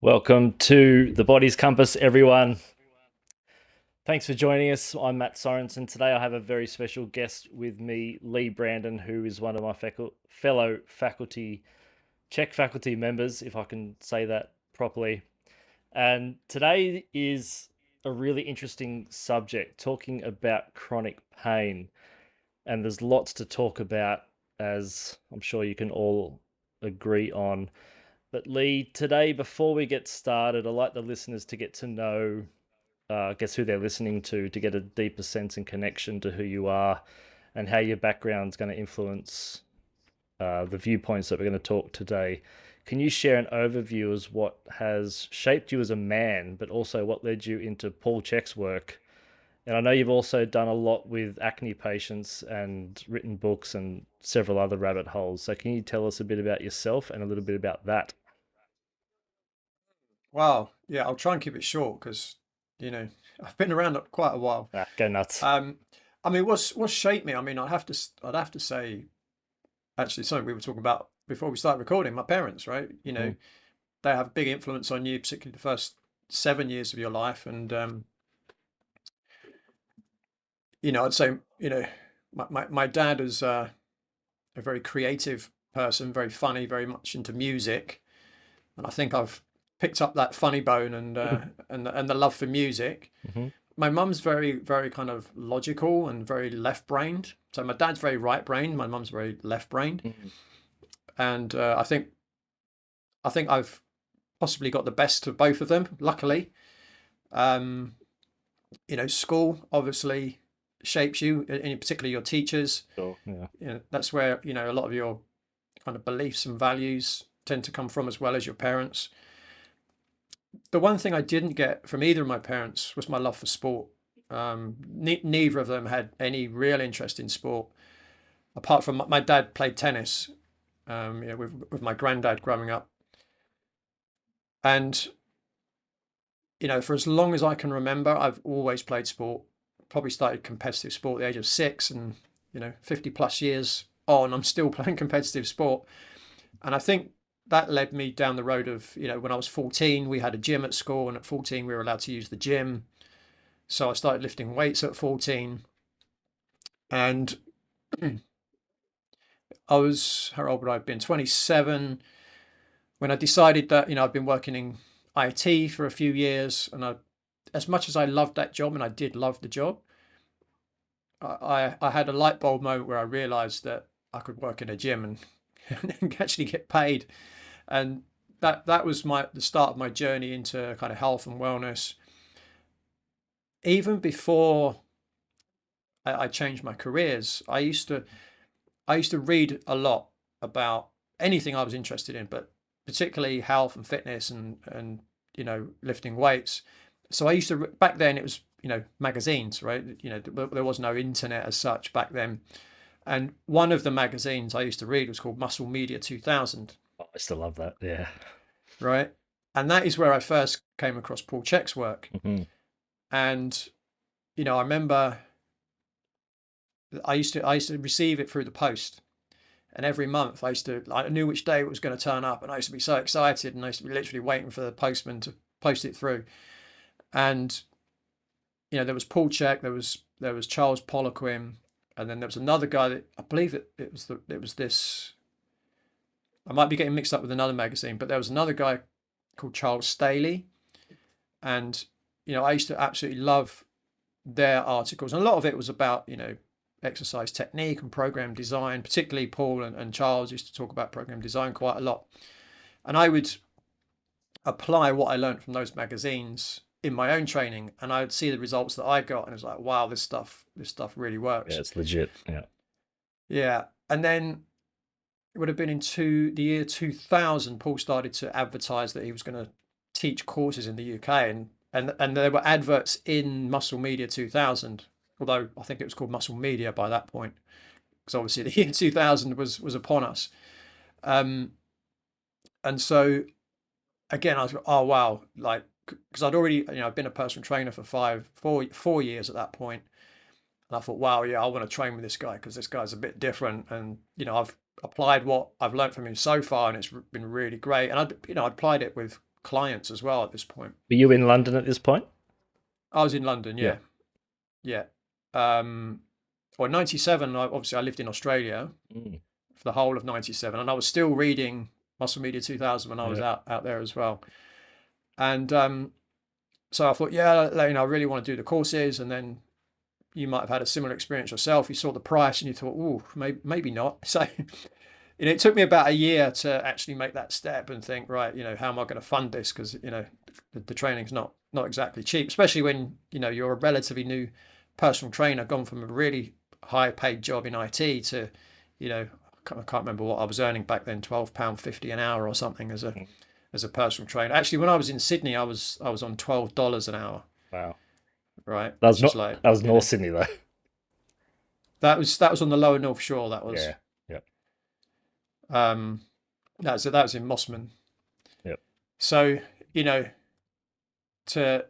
Welcome to the Body's Compass, everyone. Thanks for joining us. I'm Matt Sorensen. Today I have a very special guest with me, Leigh Brandon, who is one of my fellow faculty, CHEK faculty members, if I can say that properly. And today is a really interesting subject, talking about chronic pain. And there's lots to talk about, as I'm sure you can all agree on. But Leigh, today, before we get started, I'd like the listeners to get to know, guess who they're listening to get a deeper sense and connection to who you are and how your background's going to influence the viewpoints that we're going to talk today. Can you share an overview as what has shaped you as a man, but also what led you into Paul Chek's work? And I know you've also done a lot with acne patients and written books and several other rabbit holes. So can you tell us a bit about yourself and a little bit about that? Wow. Yeah, I'll try and keep it short because, I've been around quite a while. Ah, go nuts. Um, I mean, what's shaped me? I mean, I'd have to say, actually, something we were talking about before we started recording. My parents, right? Mhm. They have a big influence on you, particularly the first 7 years of your life. And I'd say, my dad is a very creative person, very funny, very much into music, and I think I've picked up that funny bone and the love for music. Mhm. My mum's very, very kind of logical and very left-brained. So my dad's very right-brained. My mum's very left-brained, Mhm. and I think I've possibly got the best of both of them. Luckily, um, school obviously shapes you, and particularly your teachers. Sure. Yeah. That's where a lot of your kind of beliefs and values tend to come from, as well as your parents. The one thing I didn't get from either of my parents was my love for sport. Neither of them had any real interest in sport, apart from my dad played tennis, with my granddad growing up. And, for as long as I can remember, I've always played sport. Probably started competitive sport at the age of 6, and, 50 plus years on, I'm still playing competitive sport. And I think that led me down the road of, when I was 14, we had a gym at school, and at 14, we were allowed to use the gym. So I started lifting weights at 14, and how old would I have been? 27 when I decided that, I've been working in IT for a few years, and as much as I loved that job, and I did love the job, I had a light bulb moment where I realized that I could work in a gym and, and actually get paid. And that was the start of my journey into kind of health and wellness. Even before I changed my careers, I used to read a lot about anything I was interested in, but particularly health and fitness and lifting weights. So I used to back then it was magazines, right? There was no internet as such back then. And one of the magazines I used to read was called Muscle Media 2000, Oh, I still love that. Yeah. right? And that is where I first came across Paul Chek's work. Mhm. And I remember I used to receive it through the post. And every month I knew which day it was going to turn up, and I used to be so excited, and I used to be literally waiting for the postman to post it through. And there was Paul Chek, there was Charles Poliquin, and then there was another guy that I believe it was this. I might be getting mixed up with another magazine, but there was another guy called Charles Staley, and I used to absolutely love their articles, and a lot of it was about exercise technique and program design. Particularly Paul and Charles used to talk about program design quite a lot, and I would apply what I learned from those magazines in my own training, and I would see the results that I got, and it was like, wow, this stuff really Yeah, works. it's legit. Yeah. Yeah. And then it would have been the year 2000, Paul started to advertise that he was going to teach courses in the UK, and there were adverts in Muscle Media 2000, although I think it was called Muscle Media by that point, because obviously the year 2000 was upon us. Um, and so again, I was like, oh wow, like, because I'd already, I've been a personal trainer for 4 years at that point, and I thought, wow, yeah, I want to train with this guy because this guy's a bit different, and I've applied what I've learned from him so far, and it's been really great. And I'd applied it with clients as well at this point. Were you in London at this point? I was in London, yeah. Well, 97, obviously I lived in Australia for the whole of 97, and I was still reading Muscle Media 2000 when I was out there as well. And so I thought, I really want to do the courses. And then you might have had a similar experience yourself. You saw the price and you thought, oh, maybe not. So it took me about a year to actually make that step and think, right, how am I going to fund this? Because, the training's not exactly cheap, especially when, you're a relatively new personal trainer, gone from a really high paid job in IT to, I can't remember what I was earning back then, £12.50 an hour or something as a personal trainer. Actually, when I was in Sydney, I was on $12 an hour. Wow. Right. That was North Sydney though. That was on the lower North Shore. That was. Yeah. That was in Mossman. Yep. So, to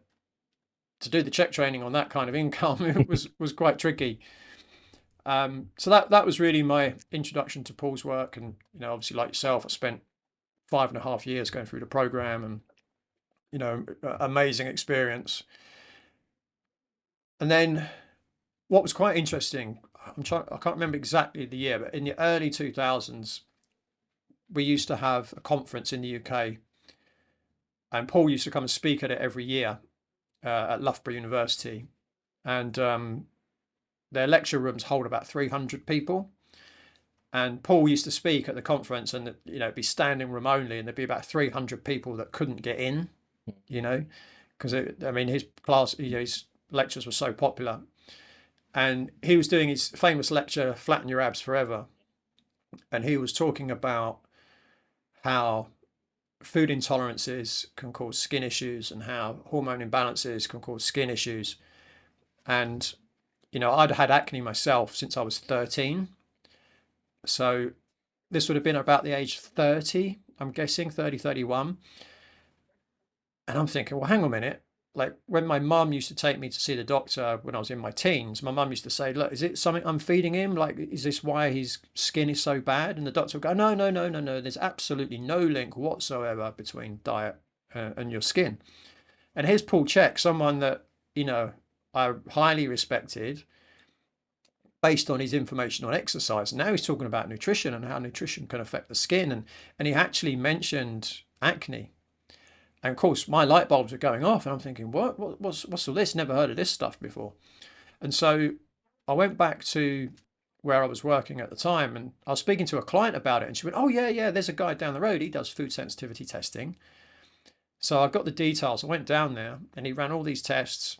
do the CHEK training on that kind of income, it was quite tricky. So that was really my introduction to Paul's work. And, obviously like yourself, I spent 5.5 years going through the program, and, amazing experience. And then what was quite interesting, I can't remember exactly the year, but in the early 2000s, we used to have a conference in the UK, and Paul used to come and speak at it every year at Loughborough University. And their lecture rooms hold about 300 people. And Paul used to speak at the conference, and it'd be standing room only, and there'd be about 300 people that couldn't get in, because his class, his lectures were so popular. And he was doing his famous lecture, Flatten Your Abs Forever. And he was talking about how food intolerances can cause skin issues and how hormone imbalances can cause skin issues. And, I'd had acne myself since I was 13. So this would have been about the age 30, I'm guessing, 30, 31. And I'm thinking, well, hang on a minute. Like when my mum used to take me to see the doctor when I was in my teens, my mum used to say, look, is it something I'm feeding him? Like, is this why his skin is so bad? And the doctor would go, no. There's absolutely no link whatsoever between diet and your skin. And here's Paul CHEK, someone that, I highly respected based on his information on exercise. Now he's talking about nutrition and how nutrition can affect the skin. And he actually mentioned acne. And of course, my light bulbs are going off, and I'm thinking, what's all this? Never heard of this stuff before. And so I went back to where I was working at the time, and I was speaking to a client about it, and she went, oh, yeah, there's a guy down the road. He does food sensitivity testing. So I got the details. I went down there, and he ran all these tests,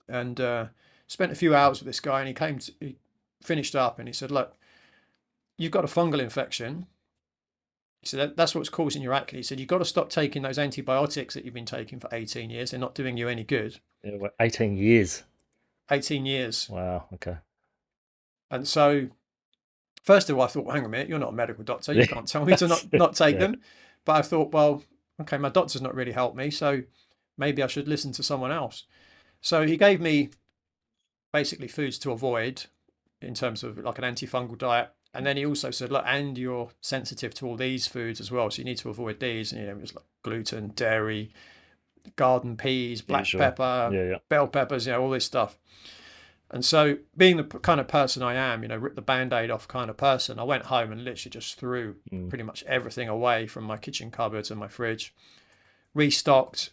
and spent a few hours with this guy, and he finished up, and he said, look, you've got a fungal infection. He said, that's what's causing your acne. He said, you've got to stop taking those antibiotics that you've been taking for 18 years. They're not doing you any good. 18 years. 18 years. Wow. Okay. And so, first of all, I thought, well, hang on a minute, you're not a medical doctor. You can't tell me to not take them. But I thought, well, okay, my doctor's not really helped me, so maybe I should listen to someone else. So he gave me basically foods to avoid in terms of like an antifungal diet. And then he also said, look, and you're sensitive to all these foods as well, so you need to avoid these. And, it was like gluten, dairy, garden peas, black pepper, bell peppers, all this stuff. And so being the kind of person I am, rip the Band-Aid off kind of person, I went home and literally just threw pretty much everything away from my kitchen cupboards and my fridge, restocked.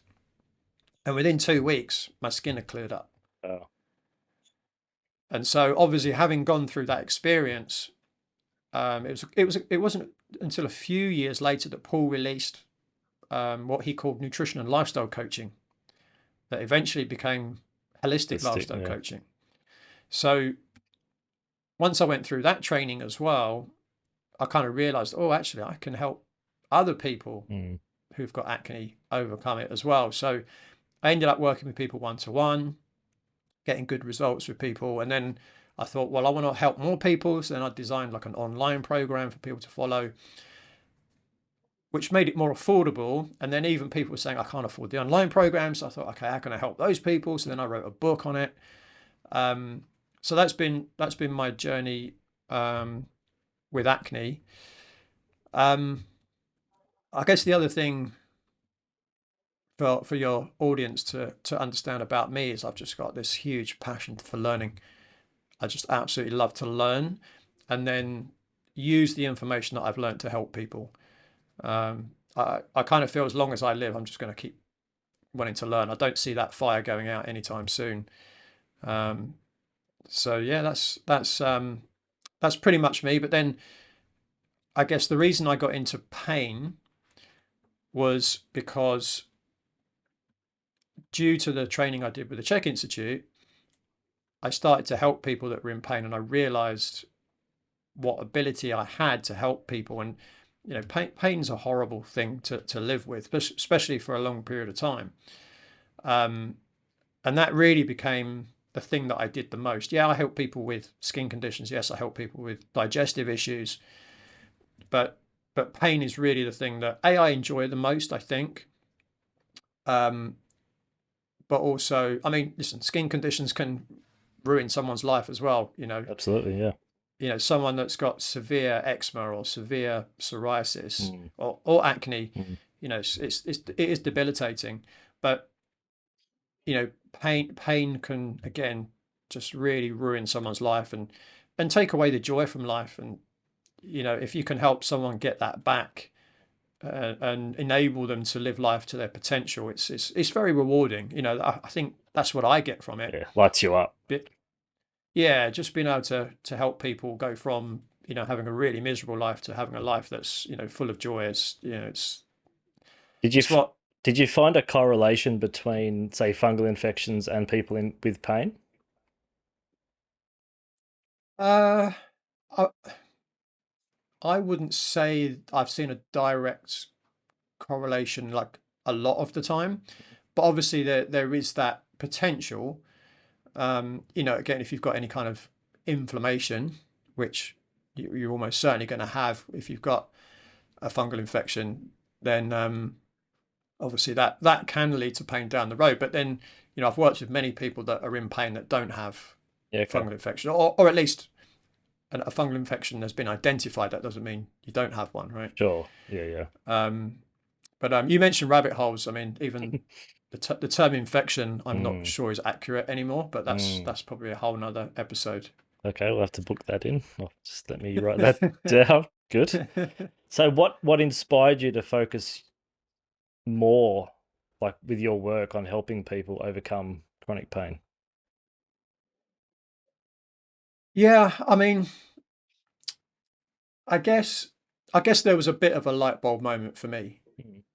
And within 2 weeks, my skin had cleared up. Oh. And so obviously having gone through that experience, it wasn't until a few years later that Paul released what he called nutrition and lifestyle coaching, that eventually became holistic lifestyle coaching. So once I went through that training as well, I kind of realized, oh, actually, I can help other people who've got acne overcome it as well. So I ended up working with people one-to-one, getting good results with people. And then I thought, well, I want to help more people. So then I designed like an online program for people to follow, which made it more affordable. And then even people were saying, I can't afford the online program. So I thought, okay, how can I help those people? So then I wrote a book on it. So that's been my journey with acne. I guess the other thing for your audience to understand about me is I've just got this huge passion for learning. I just absolutely love to learn and then use the information that I've learned to help people. I kind of feel as long as I live, I'm just going to keep wanting to learn. I don't see that fire going out anytime soon. So yeah, that's pretty much me. But then I guess the reason I got into pain was because due to the training I did with the CHEK Institute, I started to help people that were in pain, and I realized what ability I had to help people. And you know, pain's a horrible thing to live with, especially for a long period of time. And that really became the thing that I did the most. Yeah, I help people with skin conditions. Yes, I help people with digestive issues. But pain is really the thing that I enjoy the most, I think. But also, I mean, listen, skin conditions can ruin someone's life as well. Absolutely, yeah. Someone that's got severe eczema or severe psoriasis or acne, it is debilitating. But pain can again just really ruin someone's life and take away the joy from life. And if you can help someone get that back and enable them to live life to their potential, it's very rewarding. I think that's what I get from it. Yeah, lights you up. Yeah, just being able to help people go from having a really miserable life to having a life that's full of joy. Did you find a correlation between, say, fungal infections and people with pain? I, I wouldn't say I've seen a direct correlation like a lot of the time, but obviously there is that potential. Again, if you've got any kind of inflammation, which you're almost certainly going to have if you've got a fungal infection, then obviously that can lead to pain down the road. But then I've worked with many people that are in pain that don't have fungal infection, or at least a fungal infection has been identified. That doesn't mean you don't have one, right? Sure. Yeah. But you mentioned rabbit holes. I mean, even the term infection, I'm not sure is accurate anymore, but that's probably a whole nother episode. Okay, we'll have to book that in. Just let me write that down. Good. So what inspired you to focus more, like with your work, on helping people overcome chronic pain? Yeah, I mean, I guess there was a bit of a light bulb moment for me.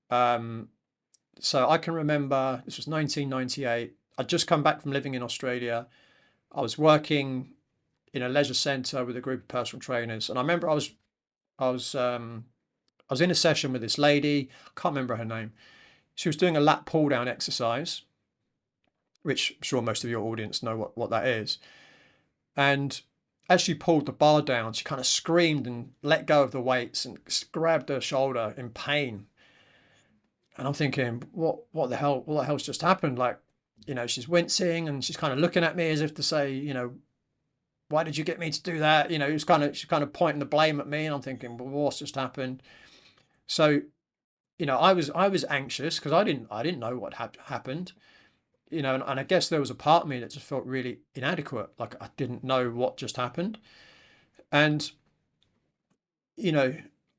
So I can remember this was 1998. I'd just come back from living in Australia. I was working in a leisure centre with a group of personal trainers, and I remember I was in a session with this lady. I can't remember her name. She was doing a lat pull down exercise, which I'm sure most of your audience know what that is. And as she pulled the bar down, she kind of screamed and let go of the weights and grabbed her shoulder in pain. And I'm thinking, what the hell's just happened? Like, she's wincing and she's kind of looking at me as if to say, why did you get me to do that? She's kind of pointing the blame at me, and I'm thinking, well, what's just happened? So, I was anxious because I didn't know what had happened, and I guess there was a part of me that just felt really inadequate, like I didn't know what just happened. And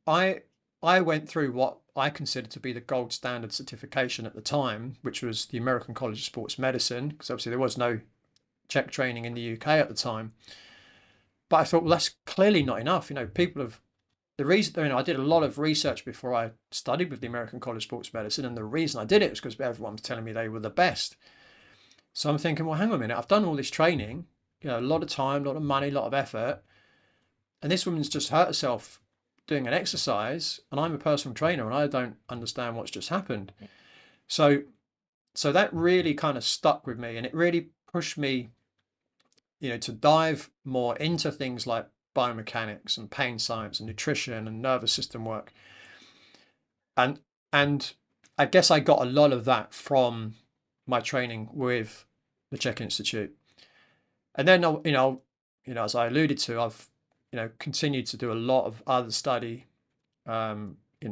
I went through what I considered to be the gold standard certification at the time, which was the American College of Sports Medicine, because obviously there was no CHEK training in the UK at the time. But I thought, well, that's clearly not enough. People have the reason. I did a lot of research before I studied with the American College of Sports Medicine, and the reason I did it was because everyone was telling me they were the best. So I'm thinking, well, hang on a minute. I've done all this training, a lot of time, a lot of money, a lot of effort, and this woman's just hurt herself doing an exercise, and I'm a personal trainer, and I don't understand what's just happened. So that really kind of stuck with me, and it really pushed me, to dive more into things like biomechanics and pain science and nutrition and nervous system work. And I guess I got a lot of that from my training with the CHEK Institute. And then, as I alluded to, I've, continued to do a lot of other study,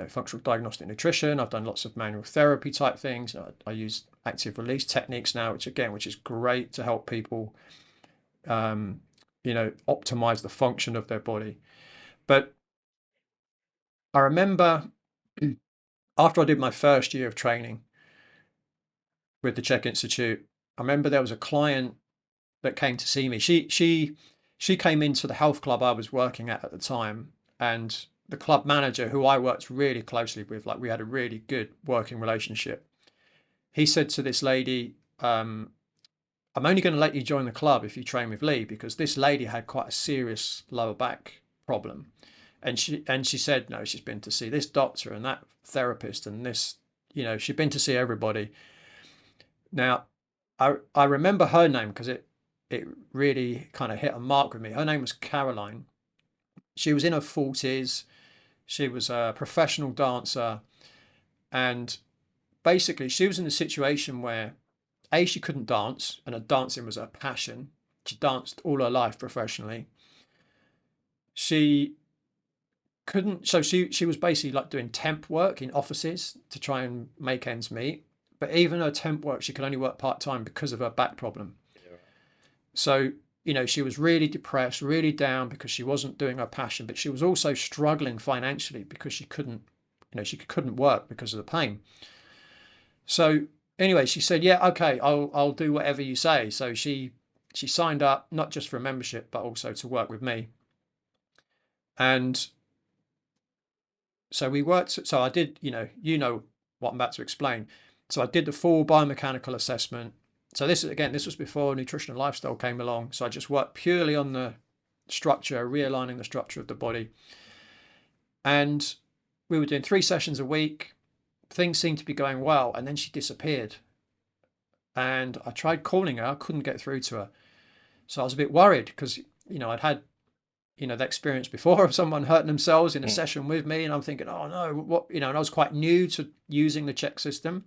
functional diagnostic nutrition. I've done lots of manual therapy type things. I use active release techniques now, which is great to help people, optimize the function of their body. But I remember after I did my first year of training with the CHEK Institute, I remember there was a client that came to see me. She came into the health club I was working at the time, and the club manager, who I worked really closely with, like we had a really good working relationship. He said to this lady, I'm only going to let you join the club if you train with Leigh, because this lady had quite a serious lower back problem. And she said, no, she's been to see this doctor and that therapist and this, she'd been to see everybody. Now, I remember her name because it really kind of hit a mark with me. Her name was Caroline. She was in her 40s. She was a professional dancer. And basically, she was in a situation where, A, she couldn't dance, and her dancing was her passion. She danced all her life professionally. She couldn't, so she was basically like doing temp work in offices to try and make ends meet. But even her temp work, she could only work part-time because of her back problem. So, she was really depressed, really down because she wasn't doing her passion, but she was also struggling financially because she couldn't work because of the pain. So anyway, she said, yeah, okay, I'll do whatever you say. So she signed up, not just for a membership, but also to work with me. And so we worked, so I did, what I'm about to explain. So I did the full biomechanical assessment. So this was before nutritional lifestyle came along. So I just worked purely on the structure, realigning the structure of the body. And we were doing 3 sessions a week. Things seemed to be going well. And then she disappeared. And I tried calling her, I couldn't get through to her. So I was a bit worried because, I'd had, the experience before of someone hurting themselves in a session with me. And I'm thinking, oh no, what, and I was quite new to using the CHEK system.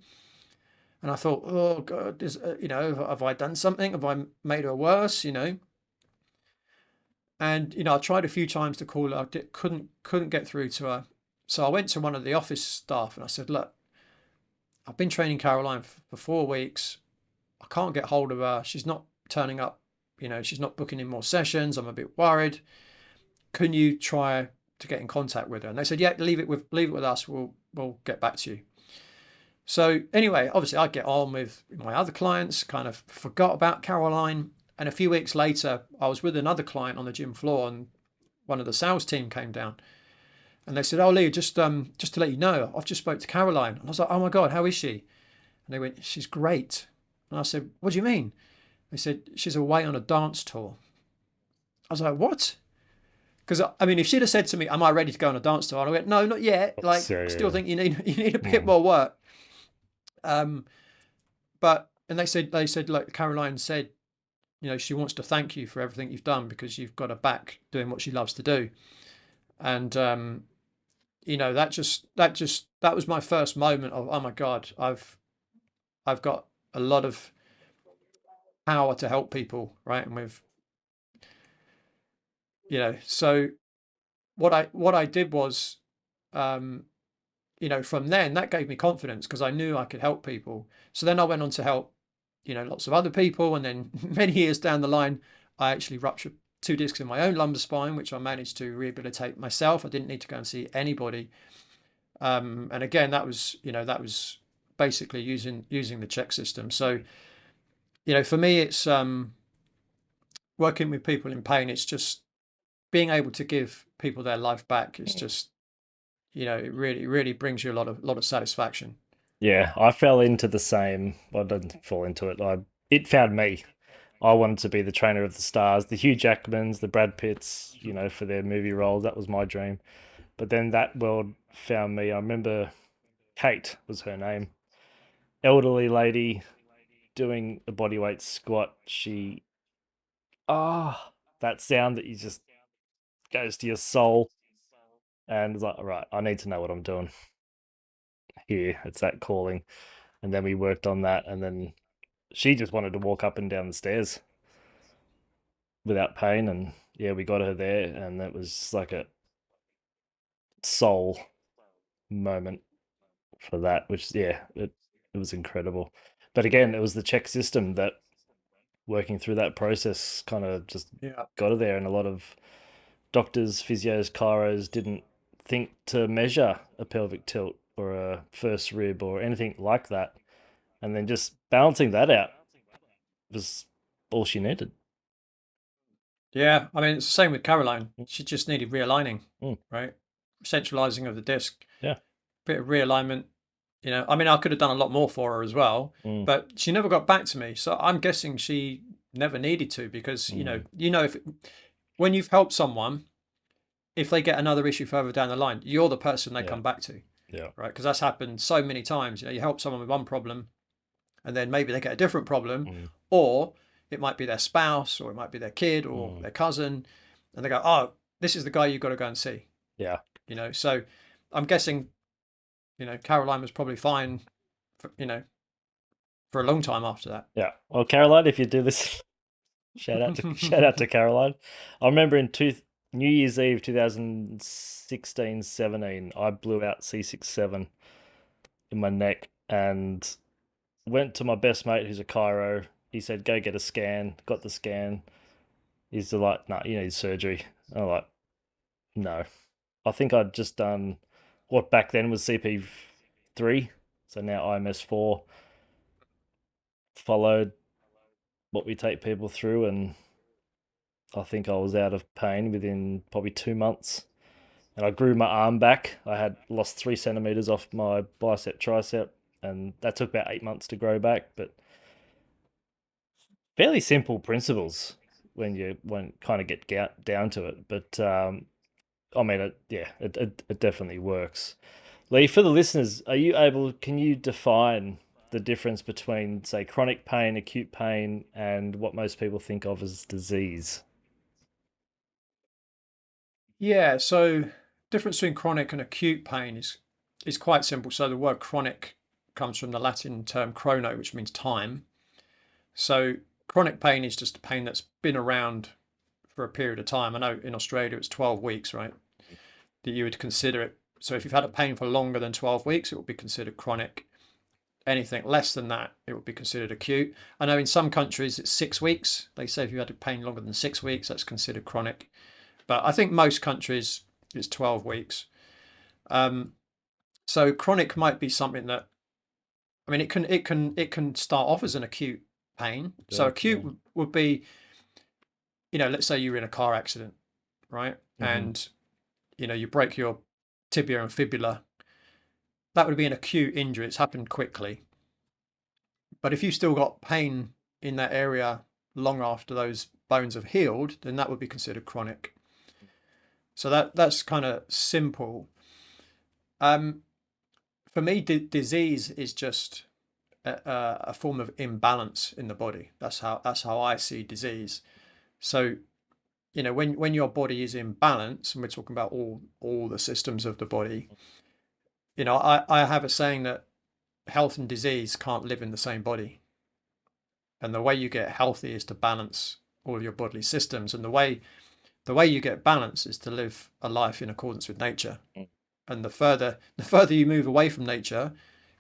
And I thought, oh God, have I done something? Have I made her worse? And I tried a few times to call her, couldn't get through to her. So I went to one of the office staff and I said, look, I've been training Caroline for 4 weeks. I can't get hold of her. She's not turning up. She's not booking in more sessions. I'm a bit worried. Can you try to get in contact with her? And they said, yeah, leave it with us. We'll get back to you. So anyway, obviously I get on with my other clients, kind of forgot about Caroline. And a few weeks later, I was with another client on the gym floor and one of the sales team came down and they said, oh, Leigh, just to let you know, I've just spoke to Caroline. And I was like, oh my God, how is she? And they went, she's great. And I said, what do you mean? They said, she's away on a dance tour. I was like, what? Because I mean, if she'd have said to me, am I ready to go on a dance tour? And I went, no, not yet. Like, still think you need a bit more work. But they said, like Caroline said, she wants to thank you for everything you've done because you've got her back doing what she loves to do. And that was my first moment of, oh my God, I've got a lot of power to help people, right? And with so what I did was, from then that gave me confidence because I knew I could help people. So then I went on to help, lots of other people. And then many years down the line, I actually ruptured 2 discs in my own lumbar spine, which I managed to rehabilitate myself. I didn't need to go and see anybody. And again, that was basically using the CHEK system. So, for me, it's working with people in pain. It's just being able to give people their life back. It's just, it really brings you a lot of satisfaction. Yeah, I fell into the same. Well, I didn't fall into it. It found me. I wanted to be the trainer of the stars, the Hugh Jackmans, the Brad Pitts, for their movie roles. That was my dream. But then that world found me. I remember Kate was her name. Elderly lady doing a bodyweight squat. That sound that you just goes to your soul. And it's like, all right, I need to know what I'm doing here. It's that calling. And then we worked on that. And then she just wanted to walk up and down the stairs without pain. And yeah, we got her there. And that was like a soul moment for that, which yeah, it was incredible. But again, it was the CHEK system that working through that process kind of just Yeah. got her there, and a lot of doctors, physios, chiros didn't think to measure a pelvic tilt or a first rib or anything like that, and then just balancing that out was all she needed. Yeah. I mean, it's the same with Caroline. She just needed realigning, Mm, right? Centralizing of the disc, yeah. bit of realignment. You know, I mean, I could have done a lot more for her as well, Mm, but she never got back to me. So I'm guessing she never needed to, because mm, if when you've helped someone, if they get another issue further down the line, you're the person they yeah. come back to, Yeah. right? Because that's happened so many times. You help someone with one problem, and then maybe they get a different problem, Mm, or it might be their spouse, or it might be their kid, or mm, their cousin, and they go, "Oh, this is the guy you've got to go and see." yeah. So I'm guessing, Caroline was probably fine, for, for a long time after that. Yeah. Well, Caroline, if you do this, shout out to Caroline. I remember in New Year's Eve 2016-17, I blew out C67 in my neck and went to my best mate who's a chiro. He said, "Go get a scan." Got the scan. He's like, "No, you need surgery." I'm like, "No." I think I'd just done what back then was CP3, so now IMS4. Followed what we take people through, and I think I was out of pain within probably 2 months. And I grew my arm back. I had lost 3 centimeters off my bicep tricep, and that took about 8 months to grow back. But fairly simple principles when you kind of get down to it. But I mean, it definitely works. Leigh, for the listeners, can you define the difference between, say, chronic pain, acute pain, and what most people think of as disease? Yeah, so difference between chronic and acute pain is quite simple. So the word chronic comes from the Latin term chrono, which means time. So chronic pain is just a pain that's been around for a period of time. I know in Australia it's 12 weeks, right? That you would consider it. So if you've had a pain for longer than 12 weeks, it would be considered chronic. Anything less than that, it would be considered acute. I know in some countries it's 6 weeks. They say if you had a pain longer than 6 weeks, that's considered chronic. But I think most countries it's 12 weeks. So chronic might be something that, I mean, it can start off as an acute pain. So Sure, acute yeah. would be, let's say you're in a car accident, right? Hmm. And you break your tibia and fibula. That would be an acute injury. It's happened quickly. But if you still got pain in that area long after those bones have healed, then that would be considered chronic. So that's kind of simple. Um, for me, disease is just a form of imbalance in the body. That's how I see disease. So when your body is in balance, and we're talking about all the systems of the body, I have a saying that health and disease can't live in the same body, and the way you get healthy is to balance all your bodily systems, and the way you get balance is to live a life in accordance with nature. And the further you move away from nature,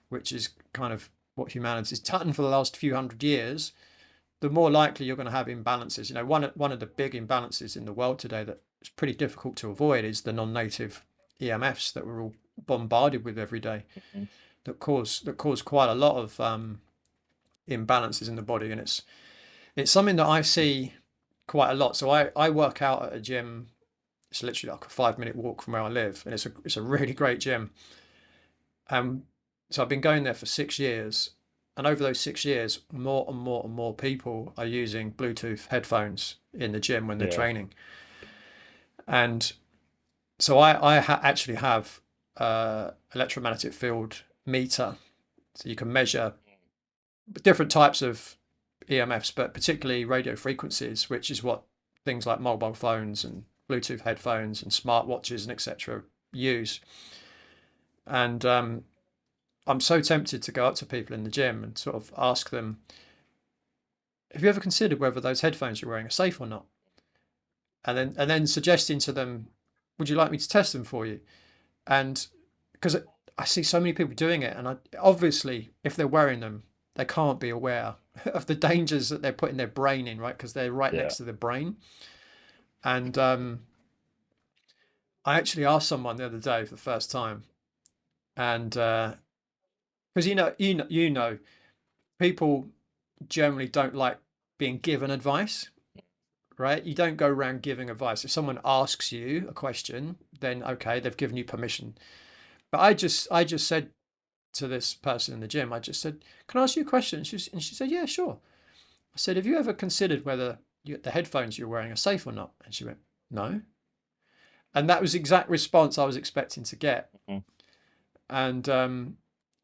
which is kind of what humanity's done for the last few hundred years, the more likely you're going to have imbalances. One of the big imbalances in the world today that is pretty difficult to avoid is the non-native EMFs that we're all bombarded with every day, that cause quite a lot of imbalances in the body, and it's something that I see quite a lot. So I work out at a gym. It's literally like a 5-minute walk from where I live, and it's a really great gym. So I've been going there for 6 years, and over those 6 years, more and more and more people are using Bluetooth headphones in the gym when they're Yeah. training. And so I actually have electromagnetic field meter, so you can measure different types of EMFs, but particularly radio frequencies, which is what things like mobile phones and Bluetooth headphones and smartwatches and etc. use. And I'm so tempted to go up to people in the gym and sort of ask them, have you ever considered whether those headphones you're wearing are safe or not? And then suggesting to them, would you like me to test them for you? And because I see so many people doing it, and obviously, if they're wearing them, they can't be aware of the dangers that they're putting their brain in, right? Because they're right Yeah. next to the brain. And I actually asked someone the other day for the first time, and because people generally don't like being given advice, right? You don't go around giving advice. If someone asks you a question, then okay, they've given you permission. But I just said to this person in the gym, I just said, "Can I ask you a question?" And she said, "Yeah, sure." I said, "Have you ever considered whether the headphones you're wearing are safe or not?" And she went, "No." And that was the exact response I was expecting to get. Mhm. And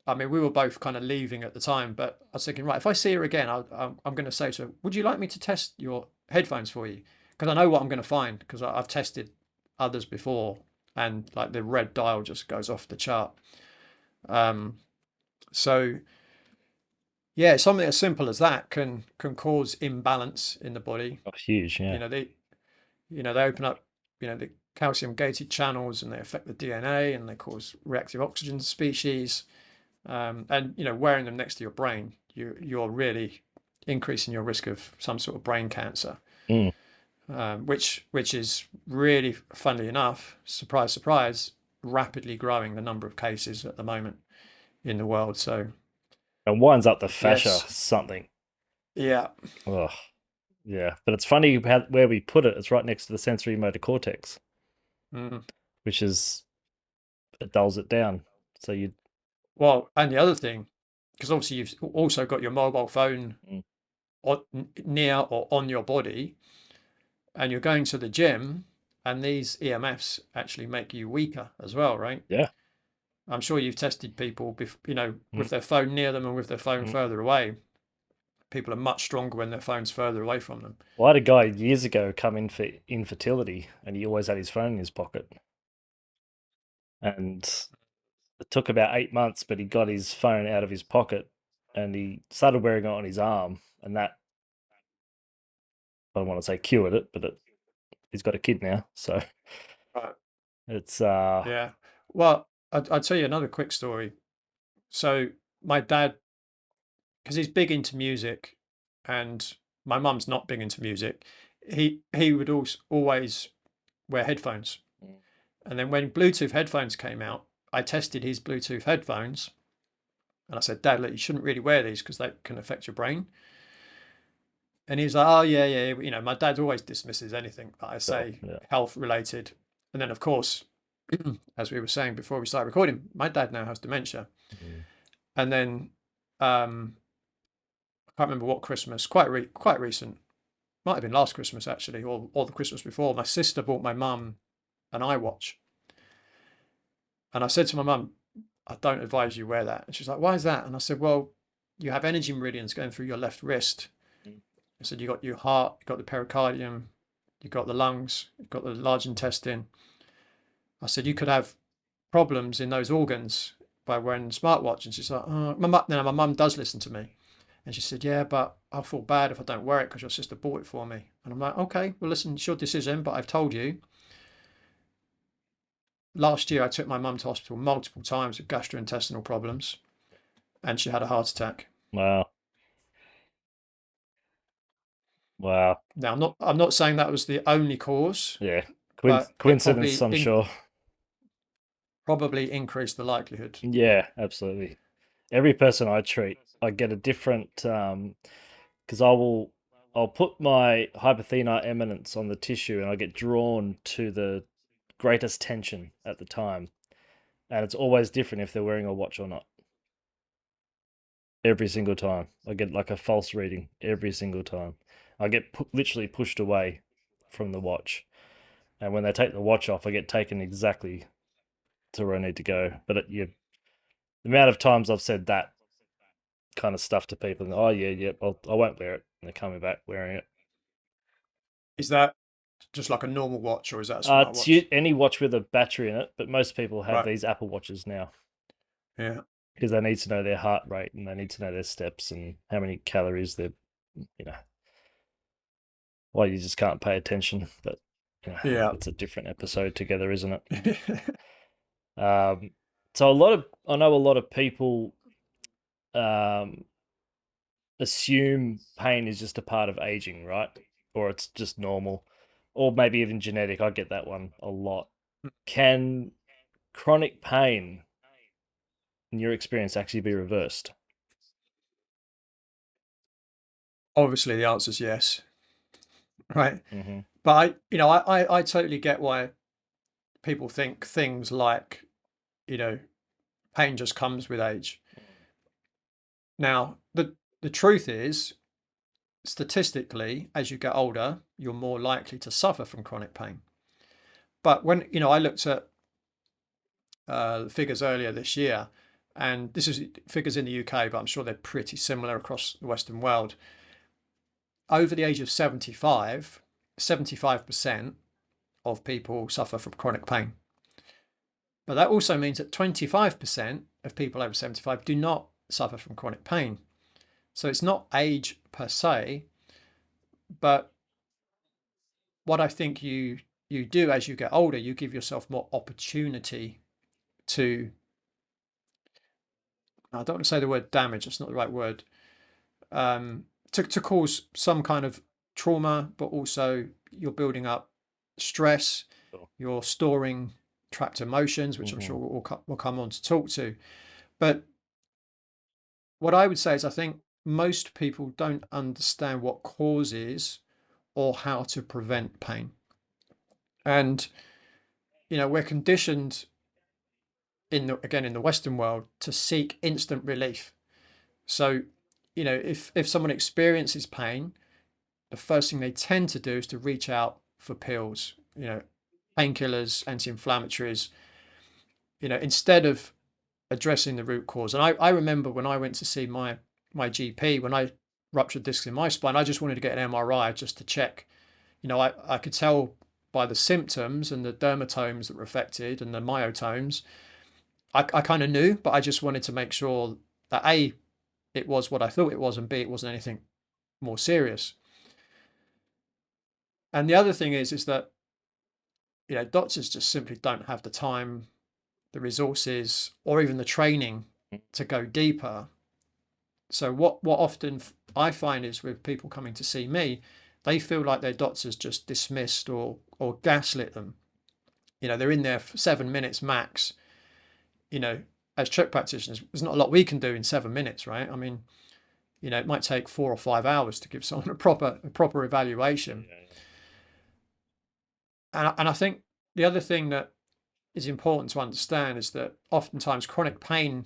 I mean, we were both kind of leaving at the time, but I was thinking, right, if I see her again, I'm going to say to her, "Would you like me to test your headphones for you? Because I know what I'm going to find, because I've tested others before, and like the red dial just goes off the chart." Um, so yeah, something as simple as that can cause imbalance in the body. Oh, huge. You Yeah. know, they open up, the calcium gated channels, and they affect the DNA, and they cause reactive oxygen species. And wearing them next to your brain, you're really increasing your risk of some sort of brain cancer, Mm. which is really, funnily enough, surprise, surprise, rapidly growing the number of cases at the moment in the world. So And winds up the fascia yes, something. yeah, Oh, yeah. But it's funny where we put it. It's right next to the sensory motor cortex, mm. which it dulls it down. So you. Well, and the other thing, because obviously you've also got your mobile phone Mm. near or on your body, and you're going to the gym, and these EMFs actually make you weaker as well, right? Yeah. I'm sure you've tested people, Mm. with their phone near them and with their phone Mm. further away. People are much stronger when their phone's further away from them. Well, I had a guy years ago come in for infertility, and he always had his phone in his pocket. And it took about 8 months, but he got his phone out of his pocket, and he started wearing it on his arm, and that, I don't want to say cured it, but he's got a kid now, so Right. it's Yeah. Well, I'd tell you another quick story. So my dad, because he's big into music, and my mum's not big into music, he would also always wear headphones. Mm. And then when Bluetooth headphones came out, I tested his Bluetooth headphones, and I said, "Dad, look, you shouldn't really wear these because they can affect your brain." And he's like, "Oh, yeah, yeah." My dad always dismisses anything that I so say yeah. health related. And then, of course, as we were saying before we started recording, my dad now has dementia. Mm. And then I can't remember what Christmas, quite recent, might have been last Christmas actually, or the Christmas before. My sister bought my mum an iWatch, and I said to my mum, "I don't advise you wear that." And she's like, "Why is that?" And I said, "Well, you have energy meridians going through your left wrist." Mm. I said, "You got your heart, you got the pericardium, you got the lungs, you've got the large intestine." I said, "You could have problems in those organs by wearing a smartwatch." And she's like, "Oh, my mum does listen to me." And she said, "Yeah, but I'll feel bad if I don't wear it because your sister bought it for me." And I'm like, "Okay, well, listen, it's your decision, but I've told you." Last year, I took my mum to hospital multiple times with gastrointestinal problems, and she had a heart attack. Wow. Wow. Now, I'm not saying that was the only cause, Yeah. but it Coincidence, I'm sure. probably increased the likelihood. Yeah, absolutely. Every person I treat, I get a different because I'll put my hypothenar eminence on the tissue, and I get drawn to the greatest tension at the time. And it's always different if they're wearing a watch or not. Every single time. I get like a false reading every single time. I get literally pushed away from the watch. And when they take the watch off, I get taken exactly to where I need to go. But the amount of times I've said that kind of stuff to people, and, oh, yeah, yeah, I won't wear it. And they're coming back wearing it. Is that just like a normal watch, or is that a smartwatch? Any watch with a battery in it, but most people have Right. these Apple Watches now Yeah. because they need to know their heart rate, and they need to know their steps and how many calories they're, you know, well, you just can't pay attention. But Yeah. it's a different episode together, isn't it? Um, So I know a lot of people um, assume pain is just a part of aging, right? Or it's just normal, or maybe even genetic. I get that one a lot. Can chronic pain, in your experience, actually be reversed? Obviously, the answer is yes, right? Hmm. But I totally get why people think things like, pain just comes with age. Now, the truth is, statistically, as you get older, you're more likely to suffer from chronic pain. But when, I looked at the figures earlier this year, and this is figures in the UK, but I'm sure they're pretty similar across the Western world. Over the age of 75, 75% of people suffer from chronic pain. But that also means that 25% of people over 75 do not suffer from chronic pain. So it's not age per se, but what I think you do as you get older, you give yourself more opportunity to, I don't want to say the word damage, that's not the right word, to cause some kind of trauma, but also you're building up stress, Sure. you're storing trapped emotions, which I'm sure we'll come on to talk to. But what I would say is I think most people don't understand what causes or how to prevent pain. And, we're conditioned in the Western world to seek instant relief. So, if someone experiences pain, the first thing they tend to do is to reach out for pills, painkillers, anti-inflammatories, instead of addressing the root cause. And I remember when I went to see my GP, when I ruptured discs in my spine, I just wanted to get an MRI just to check. I could tell by the symptoms and the dermatomes that were affected and the myotomes. I kind of knew, but I just wanted to make sure that A, it was what I thought it was, and B, it wasn't anything more serious. And the other thing is that, doctors just simply don't have the time, the resources, or even the training to go deeper. So what often I find is with people coming to see me, they feel like their doctors just dismissed or gaslit them. They're in there for 7 minutes max. As CHEK practitioners, there's not a lot we can do in 7 minutes, right? I mean, it might take 4 or 5 hours to give someone a proper evaluation. And I think the other thing that is important to understand is that oftentimes chronic pain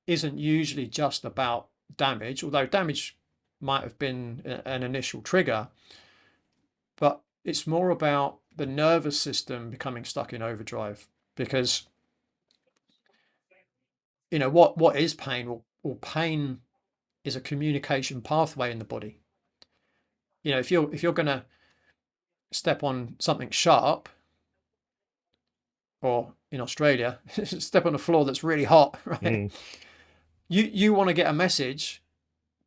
isn't usually just about damage, although damage might have been an initial trigger, but it's more about the nervous system becoming stuck in overdrive. Because what is pain? Well, pain is a communication pathway in the body. If you're going to step on something sharp, or in Australia, step on a floor that's really hot, right? You want to get a message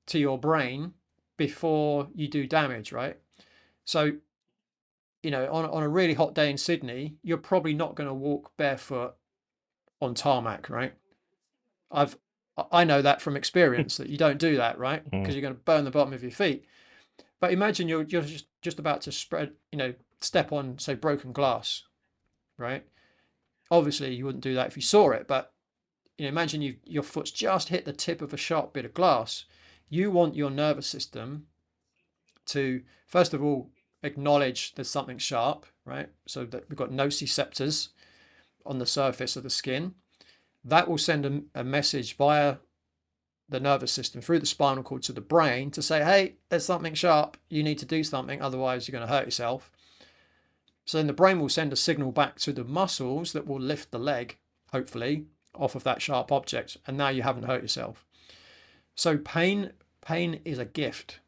to your brain before you do damage, right? So, on a really hot day in Sydney, you're probably not going to walk barefoot on tarmac, right? I know that from experience that you don't do that, right? Because you're going to burn the bottom of your feet. But imagine you're just about to step on, say, broken glass, right? Obviously, you wouldn't do that if you saw it, but imagine your foot's just hit the tip of a sharp bit of glass. You want your nervous system to, first of all, acknowledge there's something sharp, right? So that we've got nociceptors on the surface of the skin. That will send a message via the nervous system through the spinal cord to the brain to say, hey, there's something sharp. You need to do something, otherwise you're going to hurt yourself. So then the brain will send a signal back to the muscles that will lift the leg, hopefully, off of that sharp object. And now you haven't hurt yourself. So pain is a gift.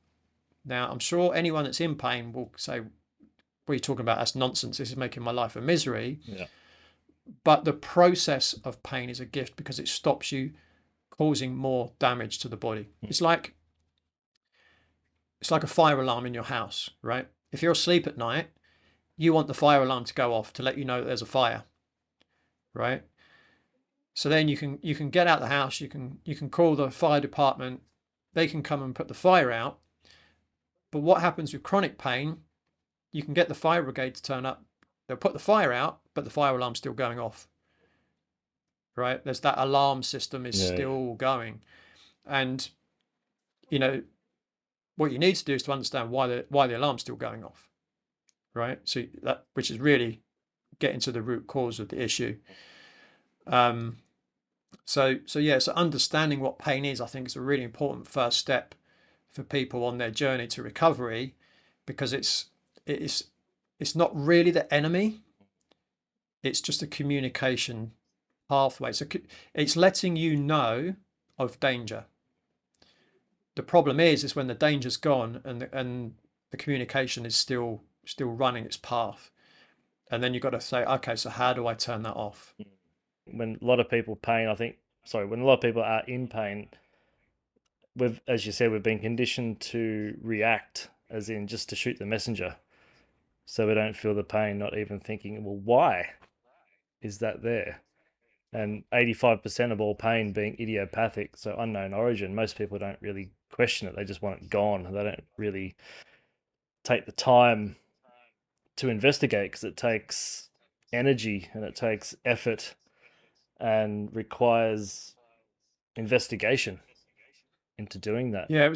Now, I'm sure anyone that's in pain will say, what are you talking about? That's nonsense. This is making my life a misery. Yeah. But the process of pain is a gift because it stops you causing more damage to the body. It's like a fire alarm in your house, right? If you're asleep at night, you want the fire alarm to go off to let you know that there's a fire, right? So then you can get out the house, you can call the fire department, they can come and put the fire out. But what happens with chronic pain, you can get the fire brigade to turn up, they'll put the fire out, but the fire alarm's still going off. Right? There's that alarm system is Yeah. still going. And you know, what you need to do is to understand why the alarm's still going off. Right? So that, which is really getting to the root cause of the issue. So understanding what pain is, I think, is a really important first step for people on their journey to recovery, because it's not really the enemy. It's just a communication pathway. So it's letting you know of danger. The problem is when the danger's gone and the communication is still running its path, and then you've got to say, okay, so how do I turn that off? When a lot of people when a lot of people are in pain, as you said, we've been conditioned to react, as in just to shoot the messenger, so we don't feel the pain, not even thinking, well, why is that there? And 85% of all pain being idiopathic, so unknown origin, most people don't really question it. They just want it gone. They don't really take the time to investigate, because it takes energy and it takes effort and requires investigation into doing that. Yeah,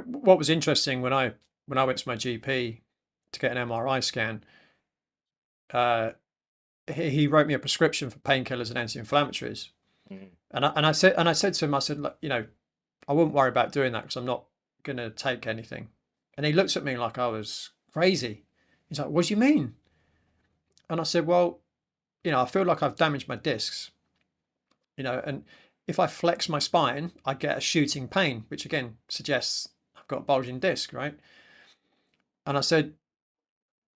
what was interesting when I went to my GP to get an MRI scan, he wrote me a prescription for painkillers and anti-inflammatories, and I said to him, I said, look, I wouldn't worry about doing that because I'm not going to take anything. And he looked at me like I was crazy. He's like, what do you mean? And I said, well, I feel like I've damaged my discs, and if I flex my spine, I get a shooting pain, which again suggests I've got a bulging disc, right? And I said,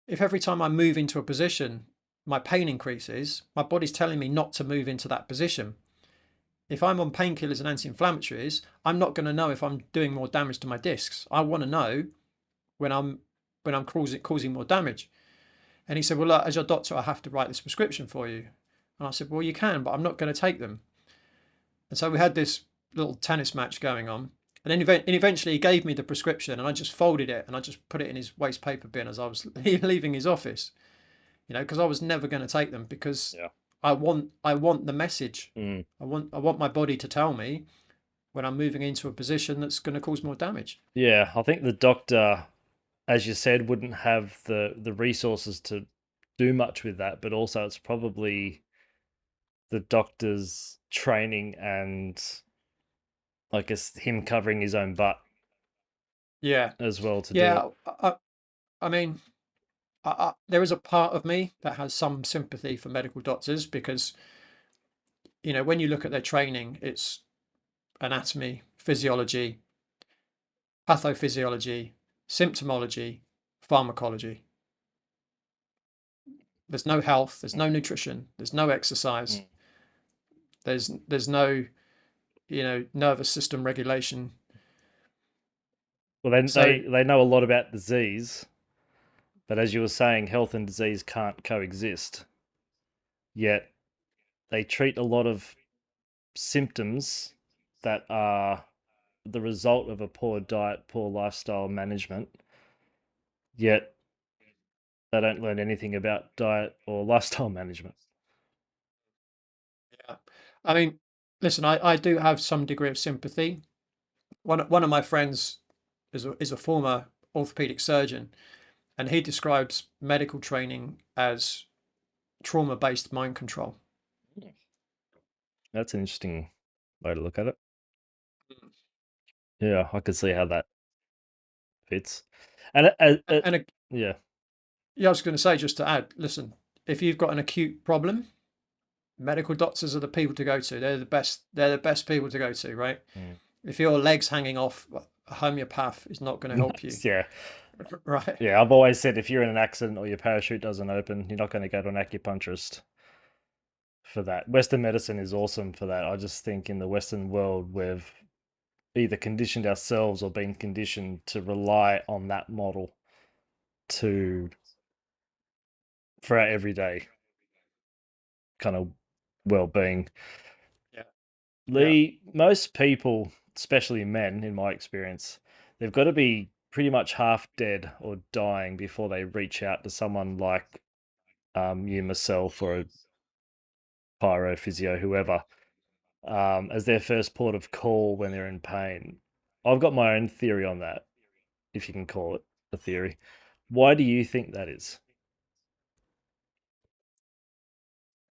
if every time I move into a position, my pain increases, my body's telling me not to move into that position. If I'm on painkillers and anti-inflammatories, I'm not going to know if I'm doing more damage to my discs. I want to know when I'm causing more damage. And he said, well, look, as your doctor, I have to write this prescription for you. And I said, well, you can, but I'm not going to take them. And so we had this little tennis match going on. And then eventually he gave me the prescription, and I just folded it and I just put it in his waste paper bin as I was leaving his office, because I was never going to take them, because I want the message. I want my body to tell me when I'm moving into a position that's going to cause more damage. Yeah, I think the doctor, as you said, wouldn't have the resources to do much with that, but also it's probably the doctor's training and, I guess, him covering his own butt as well to do it. I mean, there is a part of me that has some sympathy for medical doctors, because when you look at their training, it's anatomy, physiology, pathophysiology, symptomology, pharmacology. There's no health, there's no nutrition, there's no exercise, there's no nervous system regulation. Well, they know a lot about disease, but as you were saying, health and disease can't coexist. Yet they treat a lot of symptoms that are the result of a poor diet, poor lifestyle management, yet they don't learn anything about diet or lifestyle management. Yeah, I mean, listen, I do have some degree of sympathy. One of my friends is a former orthopedic surgeon, and he describes medical training as trauma-based mind control. That's an interesting way to look at it. Yeah, I could see how that fits. And yeah. Yeah, I was going to say, just to add, listen, if you've got an acute problem, medical doctors are the people to go to. They're the best. They're the best people to go to, right? If your leg's hanging off, a homeopath is not going to help you. Yeah. Right. Yeah, I've always said if you're in an accident or your parachute doesn't open, you're not going to go to an acupuncturist for that. Western medicine is awesome for that. I just think in the Western world, we've either conditioned ourselves or been conditioned to rely on that model for our everyday kind of well-being. Yeah. Lee, most people, especially men, in my experience, they've got to be pretty much half dead or dying before they reach out to someone like you, myself, or a pyro, physio, whoever, as their first port of call when they're in pain. I've got my own theory on that, if you can call it a theory. Why do you think that is?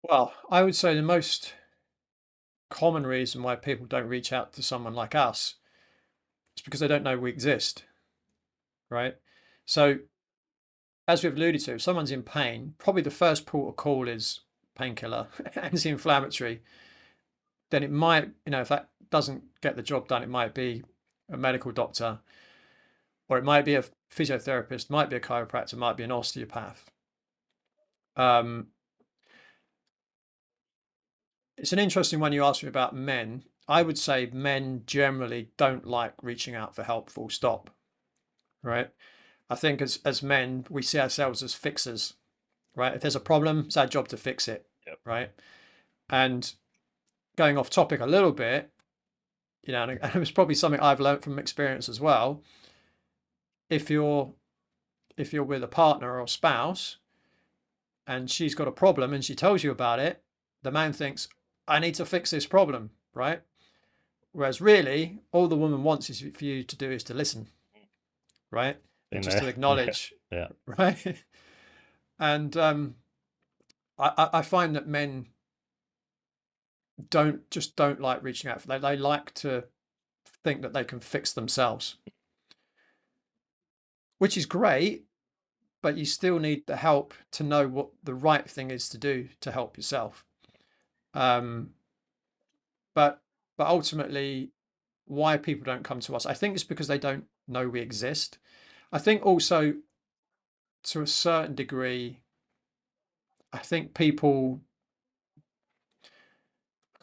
Well, I would say the most common reason why people don't reach out to someone like us is because they don't know we exist, right? So, as we've alluded to, if someone's in pain, probably the first port of call is painkiller, anti-inflammatory. Then it might, if that doesn't get the job done, it might be a medical doctor, or it might be a physiotherapist, might be a chiropractor, might be an osteopath. It's an interesting one you asked me about men. I would say men generally don't like reaching out for help, full stop, right? I think as men, we see ourselves as fixers, right? If there's a problem, it's our job to fix it, Yep. right? And going off topic a little bit, and it was probably something I've learned from experience as well. If you're with a partner or a spouse and she's got a problem and she tells you about it, the man thinks, I need to fix this problem, right? Whereas really, all the woman wants is for you to do is to listen, right? And In just to there. Yeah. acknowledge, Yeah. right? And I find that men don't like reaching out. They like to think that they can fix themselves, which is great, but you still need the help to know what the right thing is to do to help yourself. Um, but ultimately, why people don't come to us, I think it's because they don't know we exist. I think also to a certain degree, I think people,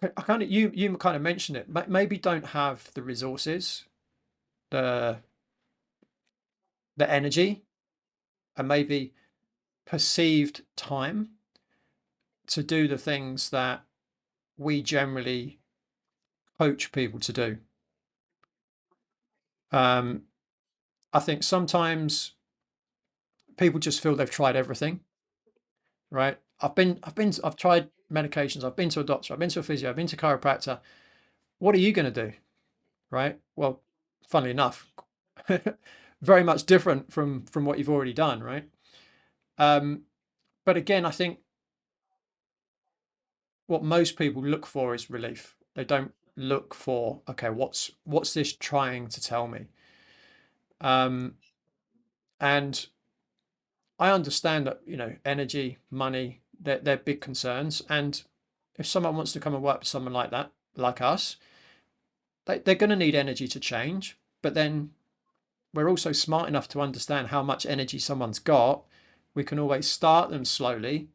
I kind of you kind of mentioned it, maybe don't have the resources, the energy, and maybe perceived time to do the things that we generally coach people to do. I think sometimes people just feel they've tried everything, right? I've tried medications. I've been to a doctor. I've been to a physio. I've been to a chiropractor. What are you going to do, right? Well, funnily enough, very much different from what you've already done, right? But again, I think what most people look for is relief. They don't look for, okay, what's this trying to tell me? And I understand that, energy, money, they're big concerns. And if someone wants to come and work with someone like that, like us, they're going to need energy to change. But then we're also smart enough to understand how much energy someone's got. We can always start them slowly